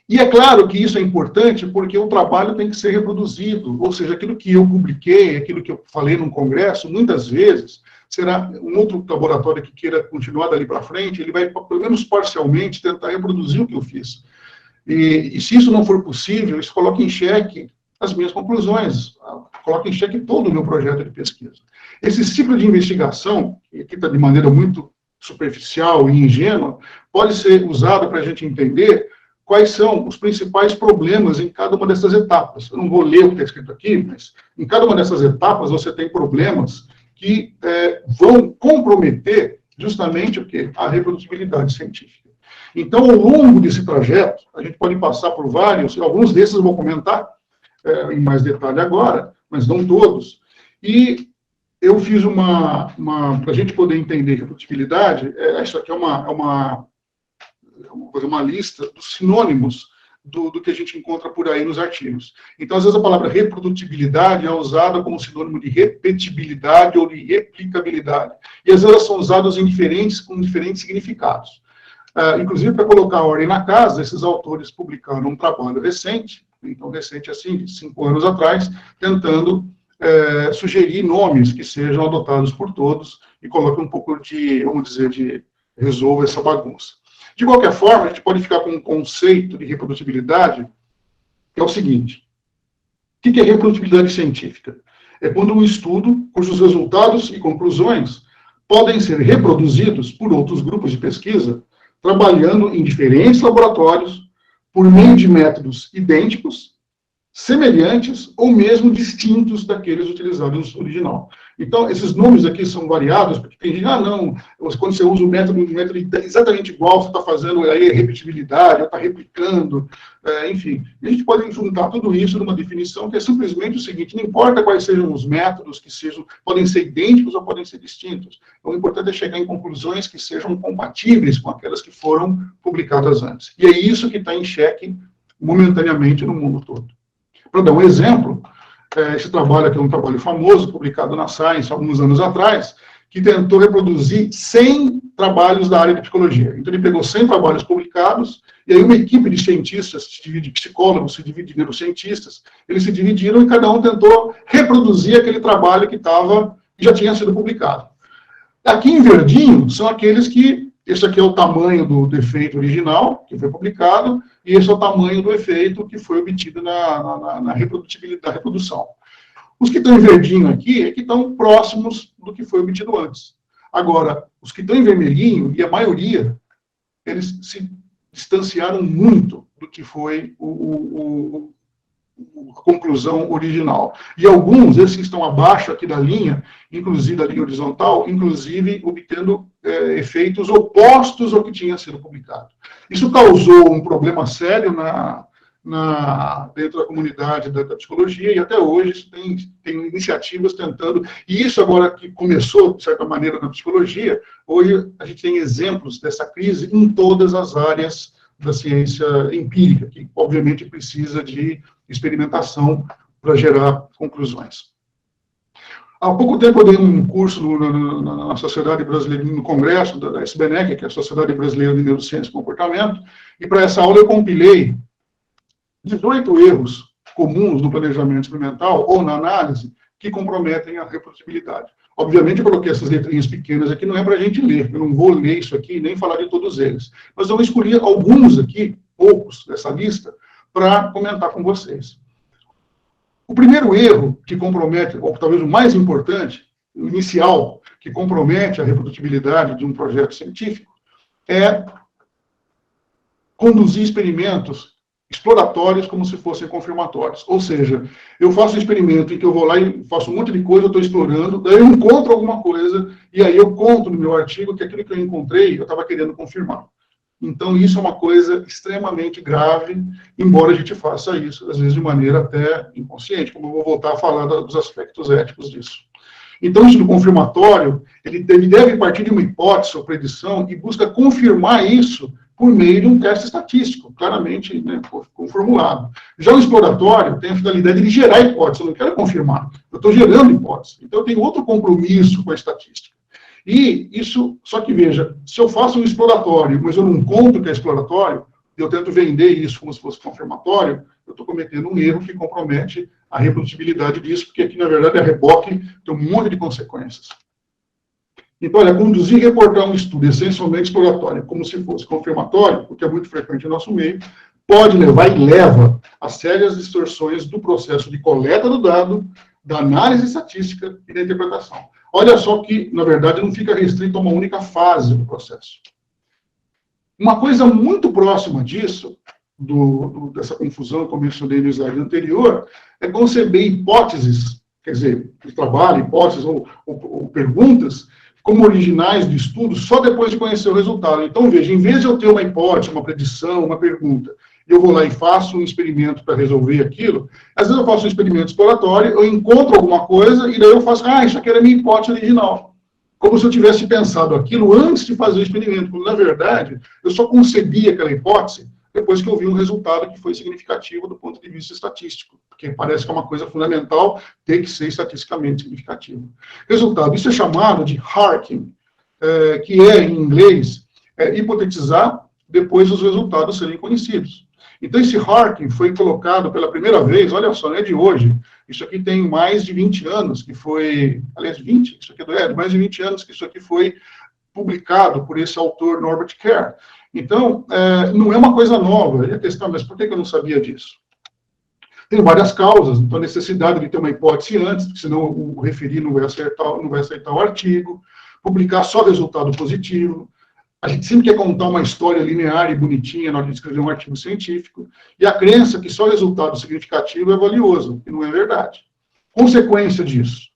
E é claro que isso é importante porque o trabalho tem que ser reproduzido, ou seja, aquilo que eu publiquei, aquilo que eu falei num congresso, muitas vezes será um outro laboratório que queira continuar dali para frente, ele vai, pelo menos parcialmente, tentar reproduzir o que eu fiz. E se isso não for possível, isso coloca em xeque as minhas conclusões, coloca em xeque todo o meu projeto de pesquisa. Esse ciclo de investigação, que aqui está de maneira muito superficial e ingênua, pode ser usado para a gente entender quais são os principais problemas em cada uma dessas etapas. Eu não vou ler o que está escrito aqui, mas em cada uma dessas etapas você tem problemas que vão comprometer justamente o quê? A reprodutibilidade científica. Então, ao longo desse trajeto, a gente pode passar por vários, alguns desses eu vou comentar em mais detalhe agora, mas não todos. E eu fiz para a gente poder entender reprodutibilidade, isso aqui vou fazer uma lista dos sinônimos do que a gente encontra por aí nos artigos. Então, às vezes, a palavra reprodutibilidade é usada como sinônimo de repetibilidade ou de replicabilidade. E, às vezes, elas são usadas com diferentes significados. Inclusive, para colocar a ordem na casa, esses autores publicaram um trabalho recente, então recente assim, de 5 anos atrás, tentando sugerir nomes que sejam adotados por todos e coloquem um pouco de, vamos dizer, de resolva essa bagunça. De qualquer forma, a gente pode ficar com um conceito de reprodutibilidade, que é o seguinte: o que é reprodutibilidade científica? É quando um estudo, cujos resultados e conclusões podem ser reproduzidos por outros grupos de pesquisa, trabalhando em diferentes laboratórios, por meio de métodos idênticos, semelhantes ou mesmo distintos daqueles utilizados no original. Então, esses números aqui são variados, porque tem gente, não, quando você usa o método exatamente igual, você está fazendo aí repetibilidade, está replicando, enfim. A gente pode juntar tudo isso numa definição que é simplesmente o seguinte: não importa quais sejam os métodos que sejam, podem ser idênticos ou podem ser distintos. Então, o importante é chegar em conclusões que sejam compatíveis com aquelas que foram publicadas antes. E é isso que está em xeque momentaneamente no mundo todo. Para dar um exemplo, esse trabalho aqui é um trabalho famoso, publicado na Science alguns anos atrás, que tentou reproduzir 100 trabalhos da área de psicologia. Então, ele pegou 100 trabalhos publicados, e aí uma equipe de cientistas, se divide, psicólogos, se divide em neurocientistas, eles se dividiram e cada um tentou reproduzir aquele trabalho que já tinha sido publicado. Aqui em verdinho, são aqueles que, esse aqui é o tamanho do efeito original, que foi publicado, e esse é o tamanho do efeito que foi obtido na reprodutibilidade da reprodução. Os que estão em verdinho aqui é que estão próximos do que foi obtido antes. Agora, os que estão em vermelhinho, e a maioria, eles se distanciaram muito do que foi a conclusão original. E alguns, esses que estão abaixo aqui da linha, inclusive da linha horizontal, inclusive obtendo efeitos opostos ao que tinha sido publicado. Isso causou um problema sério dentro da comunidade da psicologia, e até hoje tem iniciativas tentando, e isso agora que começou, de certa maneira, na psicologia, hoje a gente tem exemplos dessa crise em todas as áreas da ciência empírica, que obviamente precisa de experimentação para gerar conclusões. Há pouco tempo eu dei um curso na Sociedade Brasileira, no Congresso da SBNEC, que é a Sociedade Brasileira de Neurociência e Comportamento, e para essa aula eu compilei 18 erros comuns no planejamento experimental ou na análise que comprometem a reprodutibilidade. Obviamente, eu coloquei essas letrinhas pequenas aqui, não é para a gente ler, eu não vou ler isso aqui nem falar de todos eles. Mas eu escolhi alguns aqui, poucos dessa lista, para comentar com vocês. O primeiro erro que compromete, ou talvez o mais importante, o inicial, que compromete a reprodutibilidade de um projeto científico, é conduzir experimentos exploratórios como se fossem confirmatórios. Ou seja, eu faço um experimento em que eu vou lá e faço um monte de coisa, eu estou explorando, daí eu encontro alguma coisa, e aí eu conto no meu artigo que aquilo que eu encontrei, eu estava querendo confirmar. Então, isso é uma coisa extremamente grave, embora a gente faça isso, às vezes, de maneira até inconsciente, como eu vou voltar a falar dos aspectos éticos disso. Então, isso do confirmatório, ele deve partir de uma hipótese ou predição e busca confirmar isso por meio de um teste estatístico, claramente, né, formulado. Já o exploratório tem a finalidade de gerar hipótese, eu não quero confirmar, eu estou gerando hipótese. Então, eu tenho outro compromisso com a estatística. E isso, só que veja, se eu faço um exploratório, mas eu não conto que é exploratório, eu tento vender isso como se fosse confirmatório, eu estou cometendo um erro que compromete a reprodutibilidade disso, porque aqui, na verdade, a reboque tem um monte de consequências. Então, olha, conduzir e reportar um estudo essencialmente exploratório, como se fosse confirmatório, o que é muito frequente no nosso meio, pode levar e leva a sérias distorções do processo de coleta do dado, da análise estatística e da interpretação. Olha só que, na verdade, não fica restrito a uma única fase do processo. Uma coisa muito próxima disso, dessa confusão que eu mencionei no slide anterior, é conceber hipóteses, quer dizer, trabalho, hipóteses ou perguntas, como originais do estudo, só depois de conhecer o resultado. Então, veja, em vez de eu ter uma hipótese, uma predição, uma pergunta, eu vou lá e faço um experimento para resolver aquilo, às vezes eu faço um experimento exploratório, eu encontro alguma coisa, e daí eu faço, isso aqui era a minha hipótese original. Como se eu tivesse pensado aquilo antes de fazer o experimento, quando, na verdade, eu só concebi aquela hipótese depois que eu vi um resultado que foi significativo do ponto de vista estatístico, porque parece que é uma coisa fundamental, tem que ser estatisticamente significativo. Resultado, isso é chamado de harking, que é, em inglês, hipotetizar depois dos resultados serem conhecidos. Então, esse harking foi colocado pela primeira vez, olha só, não é de hoje, isso aqui tem mais de 20 anos que foi, aliás, 20, isso aqui mais de 20 anos que isso aqui foi publicado por esse autor Norbert Kerr. Então, não é uma coisa nova. Eu ia testar, mas por que eu não sabia disso? Tem várias causas, então a necessidade de ter uma hipótese antes, porque senão o referi não vai aceitar o artigo, publicar só resultado positivo. A gente sempre quer contar uma história linear e bonitinha na hora de escrever um artigo científico, e a crença que só resultado significativo é valioso, que não é verdade. Consequência disso,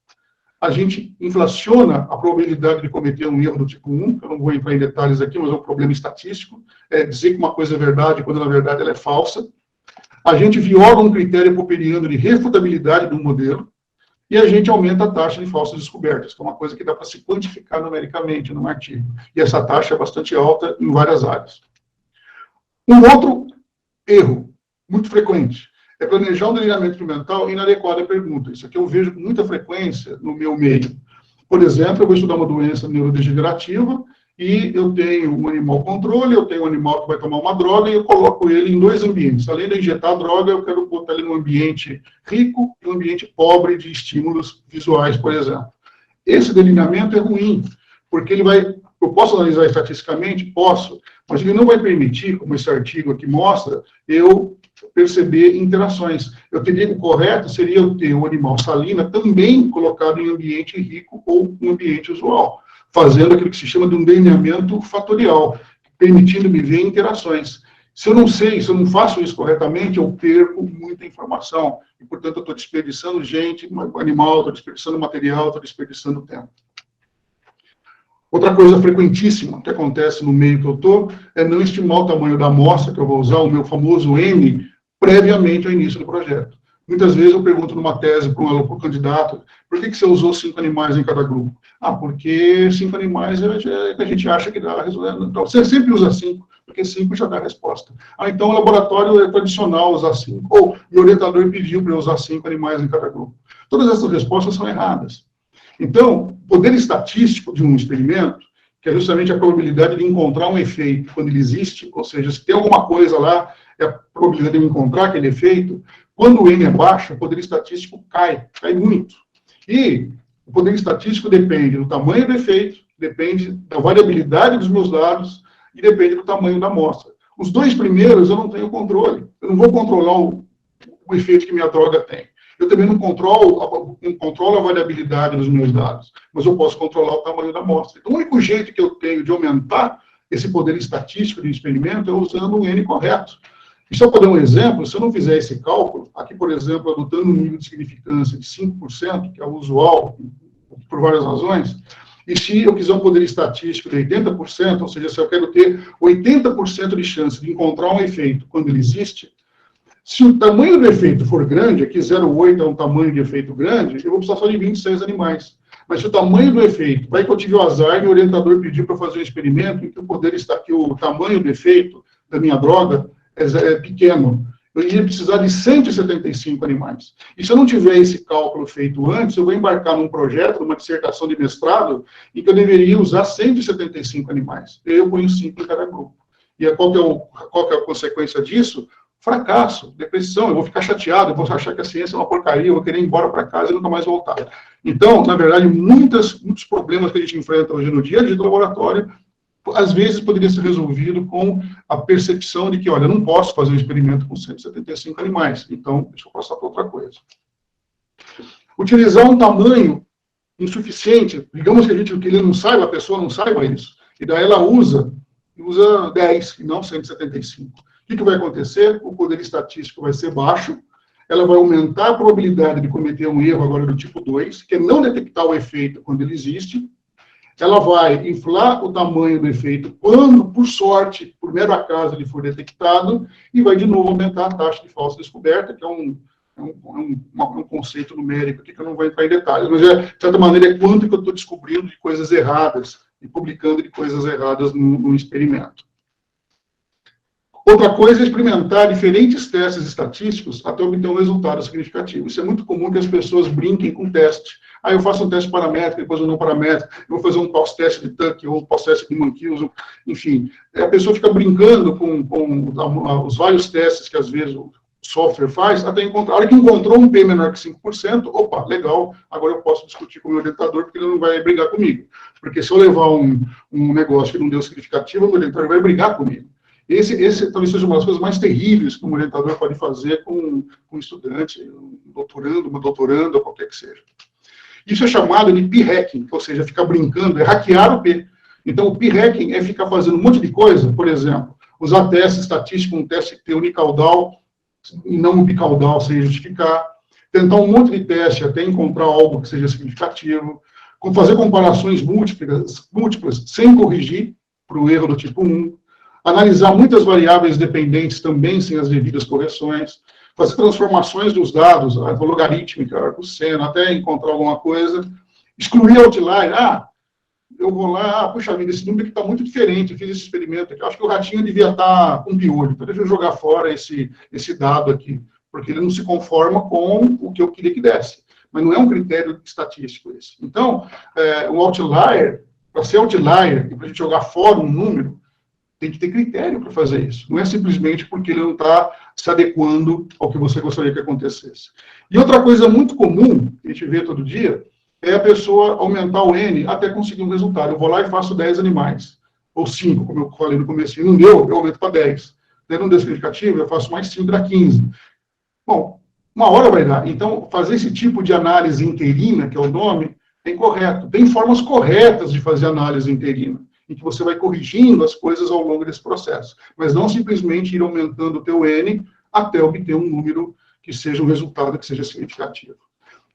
a gente inflaciona a probabilidade de cometer um erro do tipo 1, eu não vou entrar em detalhes aqui, mas é um problema estatístico, é dizer que uma coisa é verdade quando, na verdade, ela é falsa. A gente viola um critério popperiano de refutabilidade do modelo, e a gente aumenta a taxa de falsas descobertas, que é uma coisa que dá para se quantificar numericamente num artigo. E essa taxa é bastante alta em várias áreas. Um outro erro, muito frequente, é planejar um delineamento experimental inadequado à pergunta. Isso aqui eu vejo com muita frequência no meu meio. Por exemplo, eu vou estudar uma doença neurodegenerativa e eu tenho um animal controle, eu tenho um animal que vai tomar uma droga e eu coloco ele em 2 ambientes. Além de injetar a droga, eu quero botar ele num ambiente rico e um ambiente pobre de estímulos visuais, por exemplo. Esse delineamento é ruim, porque ele vai... Eu posso analisar estatisticamente? Posso, mas ele não vai permitir, como esse artigo aqui mostra, eu perceber interações. Eu teria que o correto seria eu ter o animal salina também colocado em ambiente rico ou em ambiente usual, fazendo aquilo que se chama de um delineamento fatorial, permitindo-me ver interações. Se eu não sei, se eu não faço isso corretamente, eu perco muita informação. E, portanto, eu estou desperdiçando gente, animal, estou desperdiçando material, estou desperdiçando tempo. Outra coisa frequentíssima que acontece no meio que eu estou é não estimar o tamanho da amostra, que eu vou usar o meu famoso N, previamente ao início do projeto. Muitas vezes eu pergunto numa tese para um candidato, por que você usou 5 animais em cada grupo? Ah, porque 5 animais é que a gente acha que dá resultado. Então, você sempre usa 5, porque 5 já dá resposta. Ah, então o laboratório é tradicional usar 5. Ou meu orientador pediu para eu usar 5 animais em cada grupo. Todas essas respostas são erradas. Então, o poder estatístico de um experimento, que é justamente a probabilidade de encontrar um efeito quando ele existe, ou seja, se tem alguma coisa lá, é a probabilidade de encontrar aquele efeito, quando o N é baixo, o poder estatístico cai muito. E o poder estatístico depende do tamanho do efeito, depende da variabilidade dos meus dados e depende do tamanho da amostra. Os 2 primeiros eu não tenho controle. Eu não vou controlar o efeito que minha droga tem. Eu também não controlo a variabilidade dos meus dados, mas eu posso controlar o tamanho da amostra. Então, o único jeito que eu tenho de aumentar esse poder estatístico de experimento é usando o N correto. E só para dar um exemplo, se eu não fizer esse cálculo, aqui, por exemplo, adotando um nível de significância de 5%, que é o usual, por várias razões, e se eu quiser um poder estatístico de 80%, ou seja, se eu quero ter 80% de chance de encontrar um efeito quando ele existe, se o tamanho do efeito for grande, aqui 0,8 é um tamanho de efeito grande, eu vou precisar só de 26 animais. Mas se o tamanho do efeito, vai que eu tive o azar e o orientador pediu para fazer um experimento, e que o poder está aqui, o tamanho do efeito da minha droga é pequeno. Eu iria precisar de 175 animais. E se eu não tiver esse cálculo feito antes, eu vou embarcar num projeto, numa dissertação de mestrado, em que eu deveria usar 175 animais. Eu ponho 5 em cada grupo. E qual que é a consequência disso? Fracasso, depressão, eu vou ficar chateado, eu vou achar que a ciência é uma porcaria, eu vou querer ir embora para casa e nunca mais voltar. Então, na verdade, muitos problemas que a gente enfrenta hoje no dia a dia do laboratório, às vezes poderia ser resolvido com a percepção de que, olha, eu não posso fazer um experimento com 175 animais, então deixa eu passar para outra coisa. Utilizar um tamanho insuficiente, digamos que ele não saiba, a pessoa não saiba isso, e daí ela usa 10 e não 175. O que vai acontecer? O poder estatístico vai ser baixo, ela vai aumentar a probabilidade de cometer um erro agora do tipo 2, que é não detectar o efeito quando ele existe, ela vai inflar o tamanho do efeito quando, por sorte, por mero acaso ele for detectado, e vai de novo aumentar a taxa de falsa descoberta, que é um conceito numérico aqui que eu não vou entrar em detalhes, mas, de certa maneira, é quanto que eu estou descobrindo de coisas erradas e publicando de coisas erradas no experimento. Outra coisa é experimentar diferentes testes estatísticos até obter um resultado significativo. Isso é muito comum que as pessoas brinquem com teste. Eu faço um teste paramétrico, depois um não paramétrico, eu vou fazer um pós-teste de Tuck, ou um pós-teste de Mankiewicz, enfim. A pessoa fica brincando com os vários testes que, às vezes, o software faz, até encontrar. A hora que encontrou um P menor que 5%, opa, legal, agora eu posso discutir com o meu orientador, porque ele não vai brigar comigo. Porque se eu levar um negócio que não deu significativo, o meu orientador vai brigar comigo. Esse talvez seja uma das coisas mais terríveis que um orientador pode fazer com um estudante, um doutorando, uma doutoranda, ou qualquer que seja. Isso é chamado de p-hacking, ou seja, ficar brincando, é hackear o P. Então, o p-hacking é ficar fazendo um monte de coisa, por exemplo, usar teste estatístico, um teste que tem unicaudal e não bicaudal, sem justificar, tentar um monte de teste até encontrar algo que seja significativo, fazer comparações múltiplas sem corrigir para o erro do tipo 1, analisar muitas variáveis dependentes também sem as devidas correções, fazer transformações dos dados, a logarítmica, a cosseno, até encontrar alguma coisa, excluir outlier, eu vou lá, puxa vida, esse número aqui está muito diferente, eu fiz esse experimento aqui, acho que o ratinho devia estar com piolho, então deixa eu jogar fora esse dado aqui, porque ele não se conforma com o que eu queria que desse. Mas não é um critério estatístico esse. Então, o outlier, para ser outlier e para a gente jogar fora um número, tem que ter critério para fazer isso. Não é simplesmente porque ele não está se adequando ao que você gostaria que acontecesse. E outra coisa muito comum, que a gente vê todo dia, é a pessoa aumentar o N até conseguir um resultado. Eu vou lá e faço 10 animais, ou 5, como eu falei no começo. Não deu, eu aumento para 10. Não deu significativo, eu faço mais 5 para 15. Bom, uma hora vai dar. Então, fazer esse tipo de análise interina, que é o nome, é incorreto. Tem formas corretas de fazer análise interina, em que você vai corrigindo as coisas ao longo desse processo, mas não simplesmente ir aumentando o teu N até obter um número que seja um resultado que seja significativo.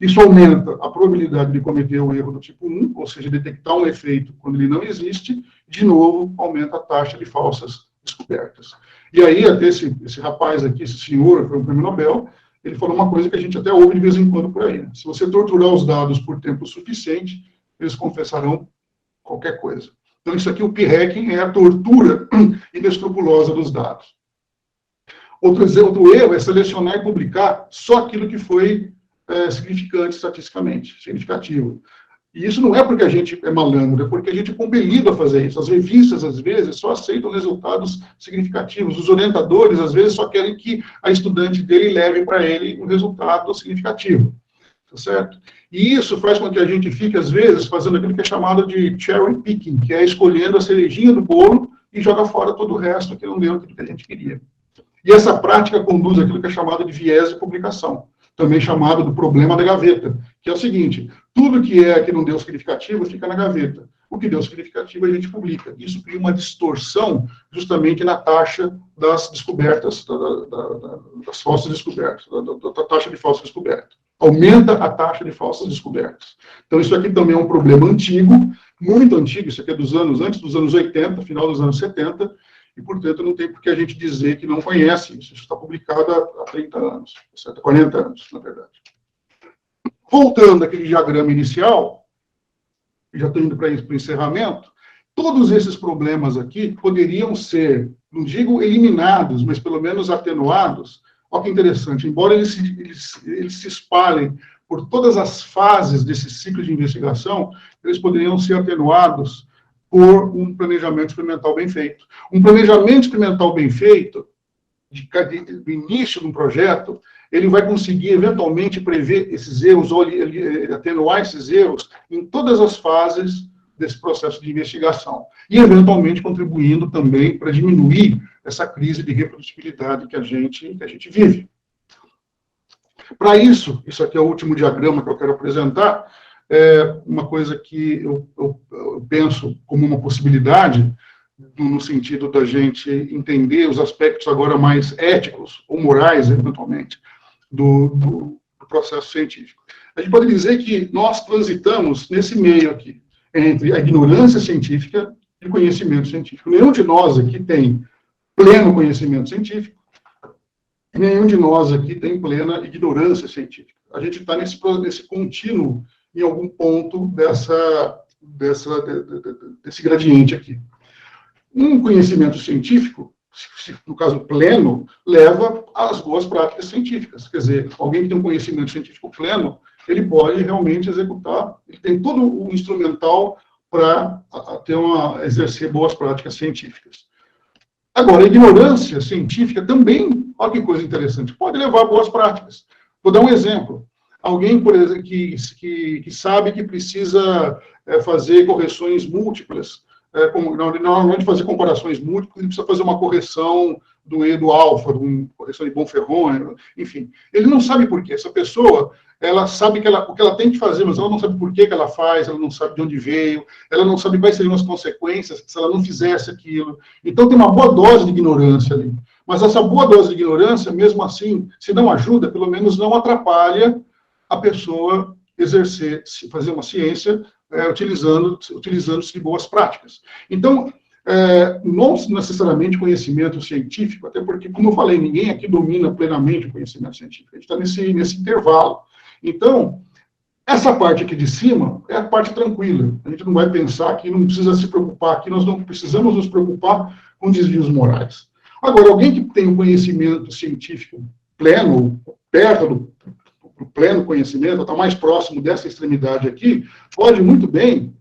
Isso aumenta a probabilidade de cometer o erro do tipo 1, ou seja, detectar um efeito quando ele não existe, de novo, aumenta a taxa de falsas descobertas. E aí, até esse rapaz aqui, esse senhor, foi um prêmio Nobel, ele falou uma coisa que a gente até ouve de vez em quando por aí. Né? Se você torturar os dados por tempo suficiente, eles confessarão qualquer coisa. Então, isso aqui, o p-hacking, é a tortura inescrupulosa dos dados. Outro erro é selecionar e publicar só aquilo que foi significante estatisticamente, significativo. E isso não é porque a gente é malandro, é porque a gente é compelido a fazer isso. As revistas, às vezes, só aceitam resultados significativos. Os orientadores, às vezes, só querem que a estudante dele leve para ele um resultado significativo. Tá certo? E isso faz com que a gente fique, às vezes, fazendo aquilo que é chamado de cherry picking, que é escolhendo a cerejinha do bolo e joga fora todo o resto que não deu aquilo que a gente queria. E essa prática conduz àquilo que é chamado de viés de publicação, também chamado do problema da gaveta, que é o seguinte: tudo que não deu significativo fica na gaveta. O que deu significativo a gente publica. Isso cria uma distorção justamente na taxa das descobertas, das falsas descobertas, da taxa de falsas descobertas. Aumenta a taxa de falsas descobertas. Então, isso aqui também é um problema antigo, muito antigo, isso aqui é antes dos anos 80, final dos anos 70, e, portanto, não tem por que a gente dizer que não conhece isso. Isso está publicado há 30 anos, 40 anos, na verdade. Voltando àquele diagrama inicial, já estou indo para o encerramento, todos esses problemas aqui poderiam ser, não digo eliminados, mas pelo menos atenuados. Olha que interessante, embora eles se espalhem por todas as fases desse ciclo de investigação, eles poderiam ser atenuados por um planejamento experimental bem feito. Um planejamento experimental bem feito, do início de um projeto, ele vai conseguir, eventualmente, prever esses erros, ou atenuar esses erros em todas as fases desse processo de investigação. E, eventualmente, contribuindo também para diminuir essa crise de reprodutibilidade que a gente vive. Para isso aqui é o último diagrama que eu quero apresentar, é uma coisa que eu penso como uma possibilidade, no sentido da gente entender os aspectos agora mais éticos ou morais, eventualmente, do processo científico. A gente pode dizer que nós transitamos nesse meio aqui, entre a ignorância científica e o conhecimento científico. Nenhum de nós aqui tem pleno conhecimento científico, e nenhum de nós aqui tem plena ignorância científica. A gente está nesse contínuo, em algum ponto desse gradiente aqui. Um conhecimento científico, no caso pleno, leva às boas práticas científicas. Quer dizer, alguém que tem um conhecimento científico pleno, ele pode realmente executar, ele tem todo o instrumental para exercer boas práticas científicas. Agora, a ignorância científica também, olha que coisa interessante, pode levar a boas práticas. Vou dar um exemplo. Alguém, por exemplo, que sabe que precisa fazer correções múltiplas, normalmente fazer comparações múltiplas, ele precisa fazer uma correção do E do alfa, uma correção de Bonferroni, enfim. Ele não sabe por quê. Essa pessoa, ela sabe o que ela tem que fazer, mas ela não sabe por que ela faz, ela não sabe de onde veio, ela não sabe quais seriam as consequências se ela não fizesse aquilo. Então, tem uma boa dose de ignorância ali. Mas essa boa dose de ignorância, mesmo assim, se não ajuda, pelo menos não atrapalha a pessoa exercer, fazer uma ciência utilizando-se de boas práticas. Então, não necessariamente conhecimento científico, até porque, como eu falei, ninguém aqui domina plenamente o conhecimento científico. A gente está nesse intervalo. Então, essa parte aqui de cima é a parte tranquila. A gente não vai pensar que não precisa se preocupar, que nós não precisamos nos preocupar com desvios morais. Agora, alguém que tem um conhecimento científico pleno, perto do pleno conhecimento, está mais próximo dessa extremidade aqui, pode muito bem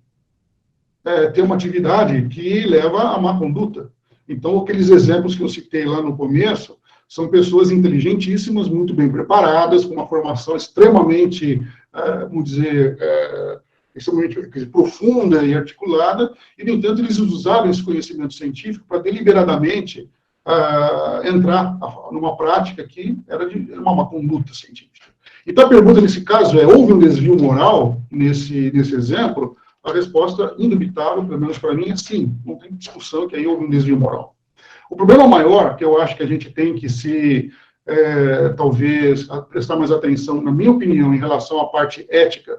ter uma atividade que leva a má conduta. Então, aqueles exemplos que eu citei lá no começo são pessoas inteligentíssimas, muito bem preparadas, com uma formação extremamente, vamos dizer, extremamente profunda e articulada, e, no entanto, eles usaram esse conhecimento científico para deliberadamente entrar numa prática que era de uma conduta científica. Então, a pergunta nesse caso é, houve um desvio moral nesse exemplo? A resposta, indubitável, pelo menos para mim, é sim. Não tem discussão que aí houve um desvio moral. O problema maior, que eu acho que a gente tem que talvez, prestar mais atenção, na minha opinião, em relação à parte ética,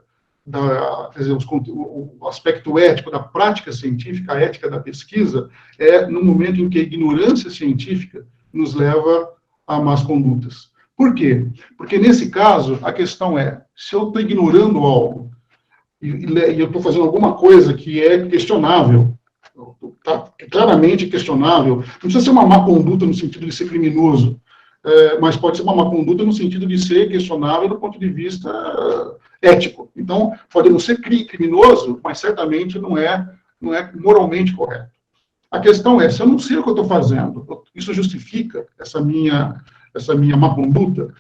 quer dizer, o aspecto ético da prática científica, a ética da pesquisa, é no momento em que a ignorância científica nos leva a más condutas. Por quê? Porque, nesse caso, a questão é, se eu estou ignorando algo, e eu estou fazendo alguma coisa que é questionável, está claramente questionável, não precisa ser uma má conduta no sentido de ser criminoso, mas pode ser uma má conduta no sentido de ser questionável do ponto de vista ético. Então, pode não ser criminoso, mas certamente não é moralmente correto. A questão é, se eu não sei o que eu estou fazendo, isso justifica essa minha má conduta?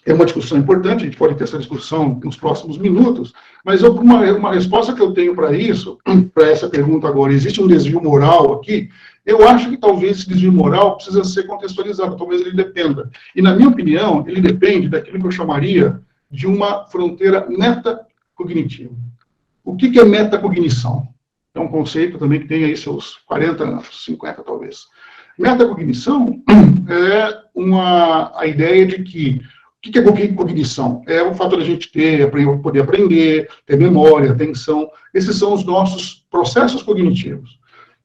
É uma discussão importante, a gente pode ter essa discussão nos próximos minutos, mas uma resposta que eu tenho para isso, para essa pergunta agora, existe um desvio moral aqui? Eu acho que talvez esse desvio moral precisa ser contextualizado, talvez ele dependa. E, na minha opinião, ele depende daquilo que eu chamaria de uma fronteira metacognitiva. O que é metacognição? É um conceito também que tem aí seus 40 anos, 50 talvez. Metacognição é a ideia de que o que é cognição? É o fato de a gente poder aprender, ter memória, atenção. Esses são os nossos processos cognitivos.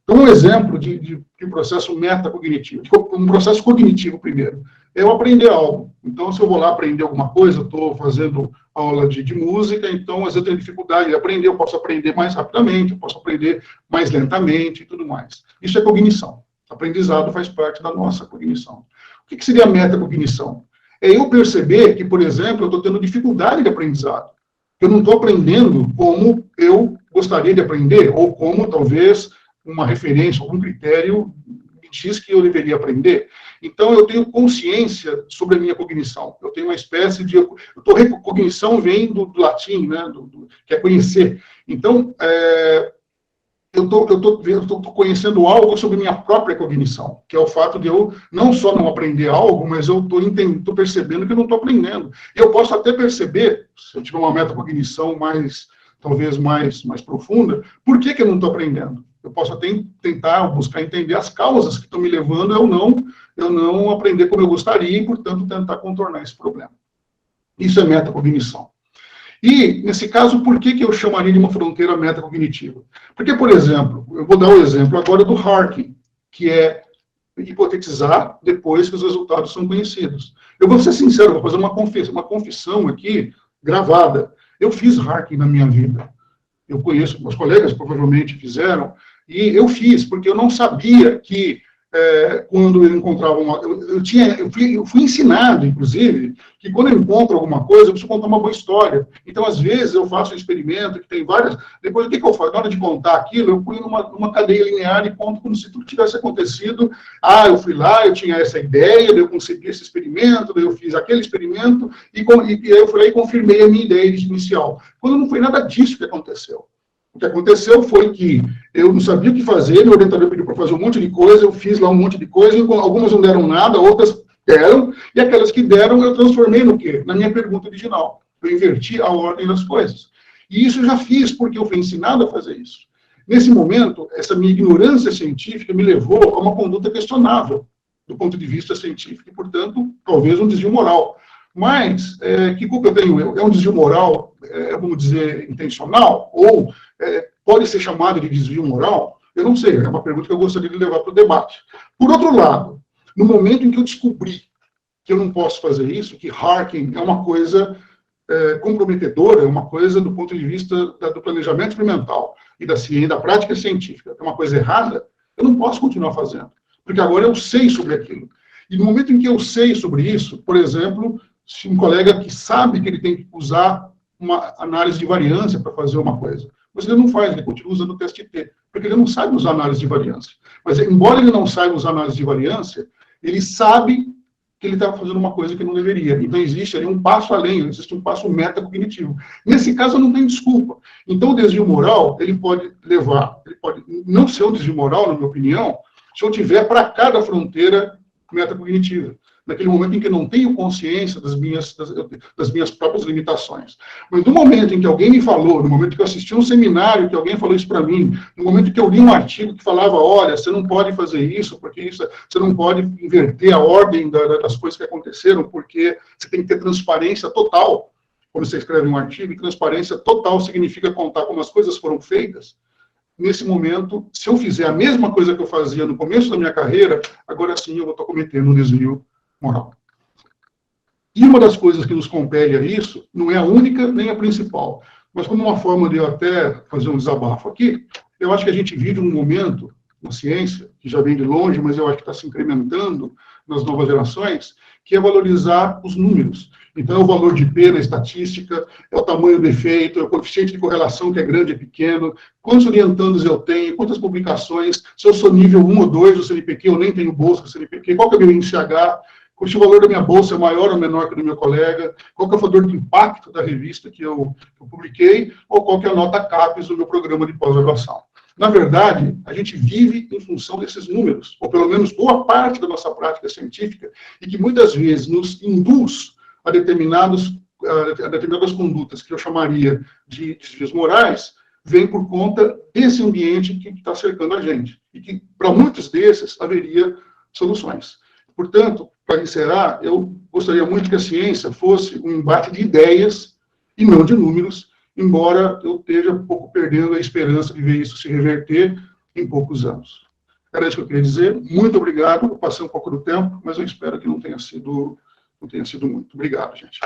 Então, um exemplo de processo metacognitivo, um processo cognitivo primeiro, é eu aprender algo. Então, se eu vou lá aprender alguma coisa, eu estou fazendo aula de música, então, às vezes eu tenho dificuldade de aprender, eu posso aprender mais rapidamente, eu posso aprender mais lentamente e tudo mais. Isso é cognição. Aprendizado faz parte da nossa cognição. O que seria a metacognição? É eu perceber que, por exemplo, eu estou tendo dificuldade de aprendizado. Eu não estou aprendendo como eu gostaria de aprender, ou como, talvez, uma referência, algum critério me diz que eu deveria aprender. Então, eu tenho consciência sobre a minha cognição. Eu tenho uma espécie de... Cognição vem do latim, né, que é conhecer. Então, eu estou conhecendo algo sobre minha própria cognição, que é o fato de eu não só não aprender algo, mas eu estou percebendo que eu não estou aprendendo. Eu posso até perceber, se eu tiver uma metacognição talvez mais profunda, por que eu não estou aprendendo? Eu posso até tentar buscar entender as causas que estão me levando a eu não aprender como eu gostaria e, portanto, tentar contornar esse problema. Isso é metacognição. E, nesse caso, por que eu chamaria de uma fronteira metacognitiva? Porque, por exemplo, eu vou dar um exemplo agora do Harking, que é hipotetizar depois que os resultados são conhecidos. Eu vou ser sincero, vou fazer uma confissão aqui, gravada. Eu fiz Harking na minha vida. Eu conheço, meus colegas provavelmente fizeram, e eu fiz, porque eu não sabia que quando eu encontrava eu fui ensinado, inclusive, que quando eu encontro alguma coisa, eu preciso contar uma boa história. Então, às vezes, eu faço um experimento que tem várias... Depois, o que eu faço? Na hora de contar aquilo, eu fui numa cadeia linear e conto como se tudo tivesse acontecido. Eu fui lá, eu tinha essa ideia, daí eu consegui esse experimento, daí eu fiz aquele experimento, e eu fui lá e confirmei a minha ideia inicial. Quando não foi nada disso que aconteceu. O que aconteceu foi que eu não sabia o que fazer, meu orientador pediu para fazer um monte de coisa, eu fiz lá um monte de coisa, algumas não deram nada, outras deram, e aquelas que deram eu transformei no quê? Na minha pergunta original. Eu inverti a ordem das coisas. E isso eu já fiz porque eu fui ensinado a fazer isso. Nesse momento, essa minha ignorância científica me levou a uma conduta questionável. do ponto de vista científico, e, portanto, talvez um desvio moral. Mas, que culpa eu tenho eu? É um desvio moral, vamos dizer, intencional? Ou pode ser chamado de desvio moral? Eu não sei, é uma pergunta que eu gostaria de levar para o debate. Por outro lado, no momento em que eu descobri que eu não posso fazer isso, que hacking é uma coisa comprometedora, é uma coisa do ponto de vista do planejamento experimental e da ciência, da prática científica, é uma coisa errada, eu não posso continuar fazendo, porque agora eu sei sobre aquilo. E no momento em que eu sei sobre isso, por exemplo, se um colega que sabe que ele tem que usar uma análise de variância para fazer uma coisa, mas ele não faz, ele continua usando o TST, porque ele não sabe usar análise de variância. Mas, embora ele não saiba usar análise de variância, ele sabe que ele estava fazendo uma coisa que não deveria. Então, existe ali um passo além, existe um passo metacognitivo. Nesse caso, não tem desculpa. Então, o desvio moral, ele pode não ser um desvio moral, na minha opinião, se eu tiver para cada fronteira metacognitiva, naquele momento em que eu não tenho consciência das minhas próprias limitações. Mas no momento em que alguém me falou, no momento que eu assisti um seminário, que alguém falou isso para mim, no momento que eu li um artigo que falava, olha, você não pode fazer isso, porque isso, você não pode inverter a ordem das coisas que aconteceram, porque você tem que ter transparência total. Quando você escreve um artigo, e transparência total significa contar como as coisas foram feitas. Nesse momento, se eu fizer a mesma coisa que eu fazia no começo da minha carreira, agora sim eu vou estar cometendo um desvio moral. E uma das coisas que nos compele a isso, não é a única nem a principal, mas como uma forma de eu até fazer um desabafo aqui, eu acho que a gente vive um momento na ciência, que já vem de longe, mas eu acho que está se incrementando nas novas gerações, que é valorizar os números. Então, é o valor de P na estatística, é o tamanho do efeito, é o coeficiente de correlação que é grande ou pequeno, quantos orientandos eu tenho, quantas publicações, se eu sou nível 1 ou 2 do CNPq, eu nem tenho bolsa do CNPq, qual que é o meu índice H, se o valor da minha bolsa é maior ou menor que o do meu colega, qual que é o fator de impacto da revista que eu publiquei, ou qual que é a nota CAPES do meu programa de pós-graduação. Na verdade, a gente vive em função desses números, ou pelo menos boa parte da nossa prática científica, e que muitas vezes nos induz a determinadas condutas que eu chamaria de desvios morais, vem por conta desse ambiente que está cercando a gente, e que, para muitos desses, haveria soluções. Portanto, para encerrar, eu gostaria muito que a ciência fosse um embate de ideias e não de números, embora eu esteja um pouco perdendo a esperança de ver isso se reverter em poucos anos. Era isso que eu queria dizer. Muito obrigado. Eu passei um pouco do tempo, mas eu espero que não tenha sido muito. Obrigado, gente.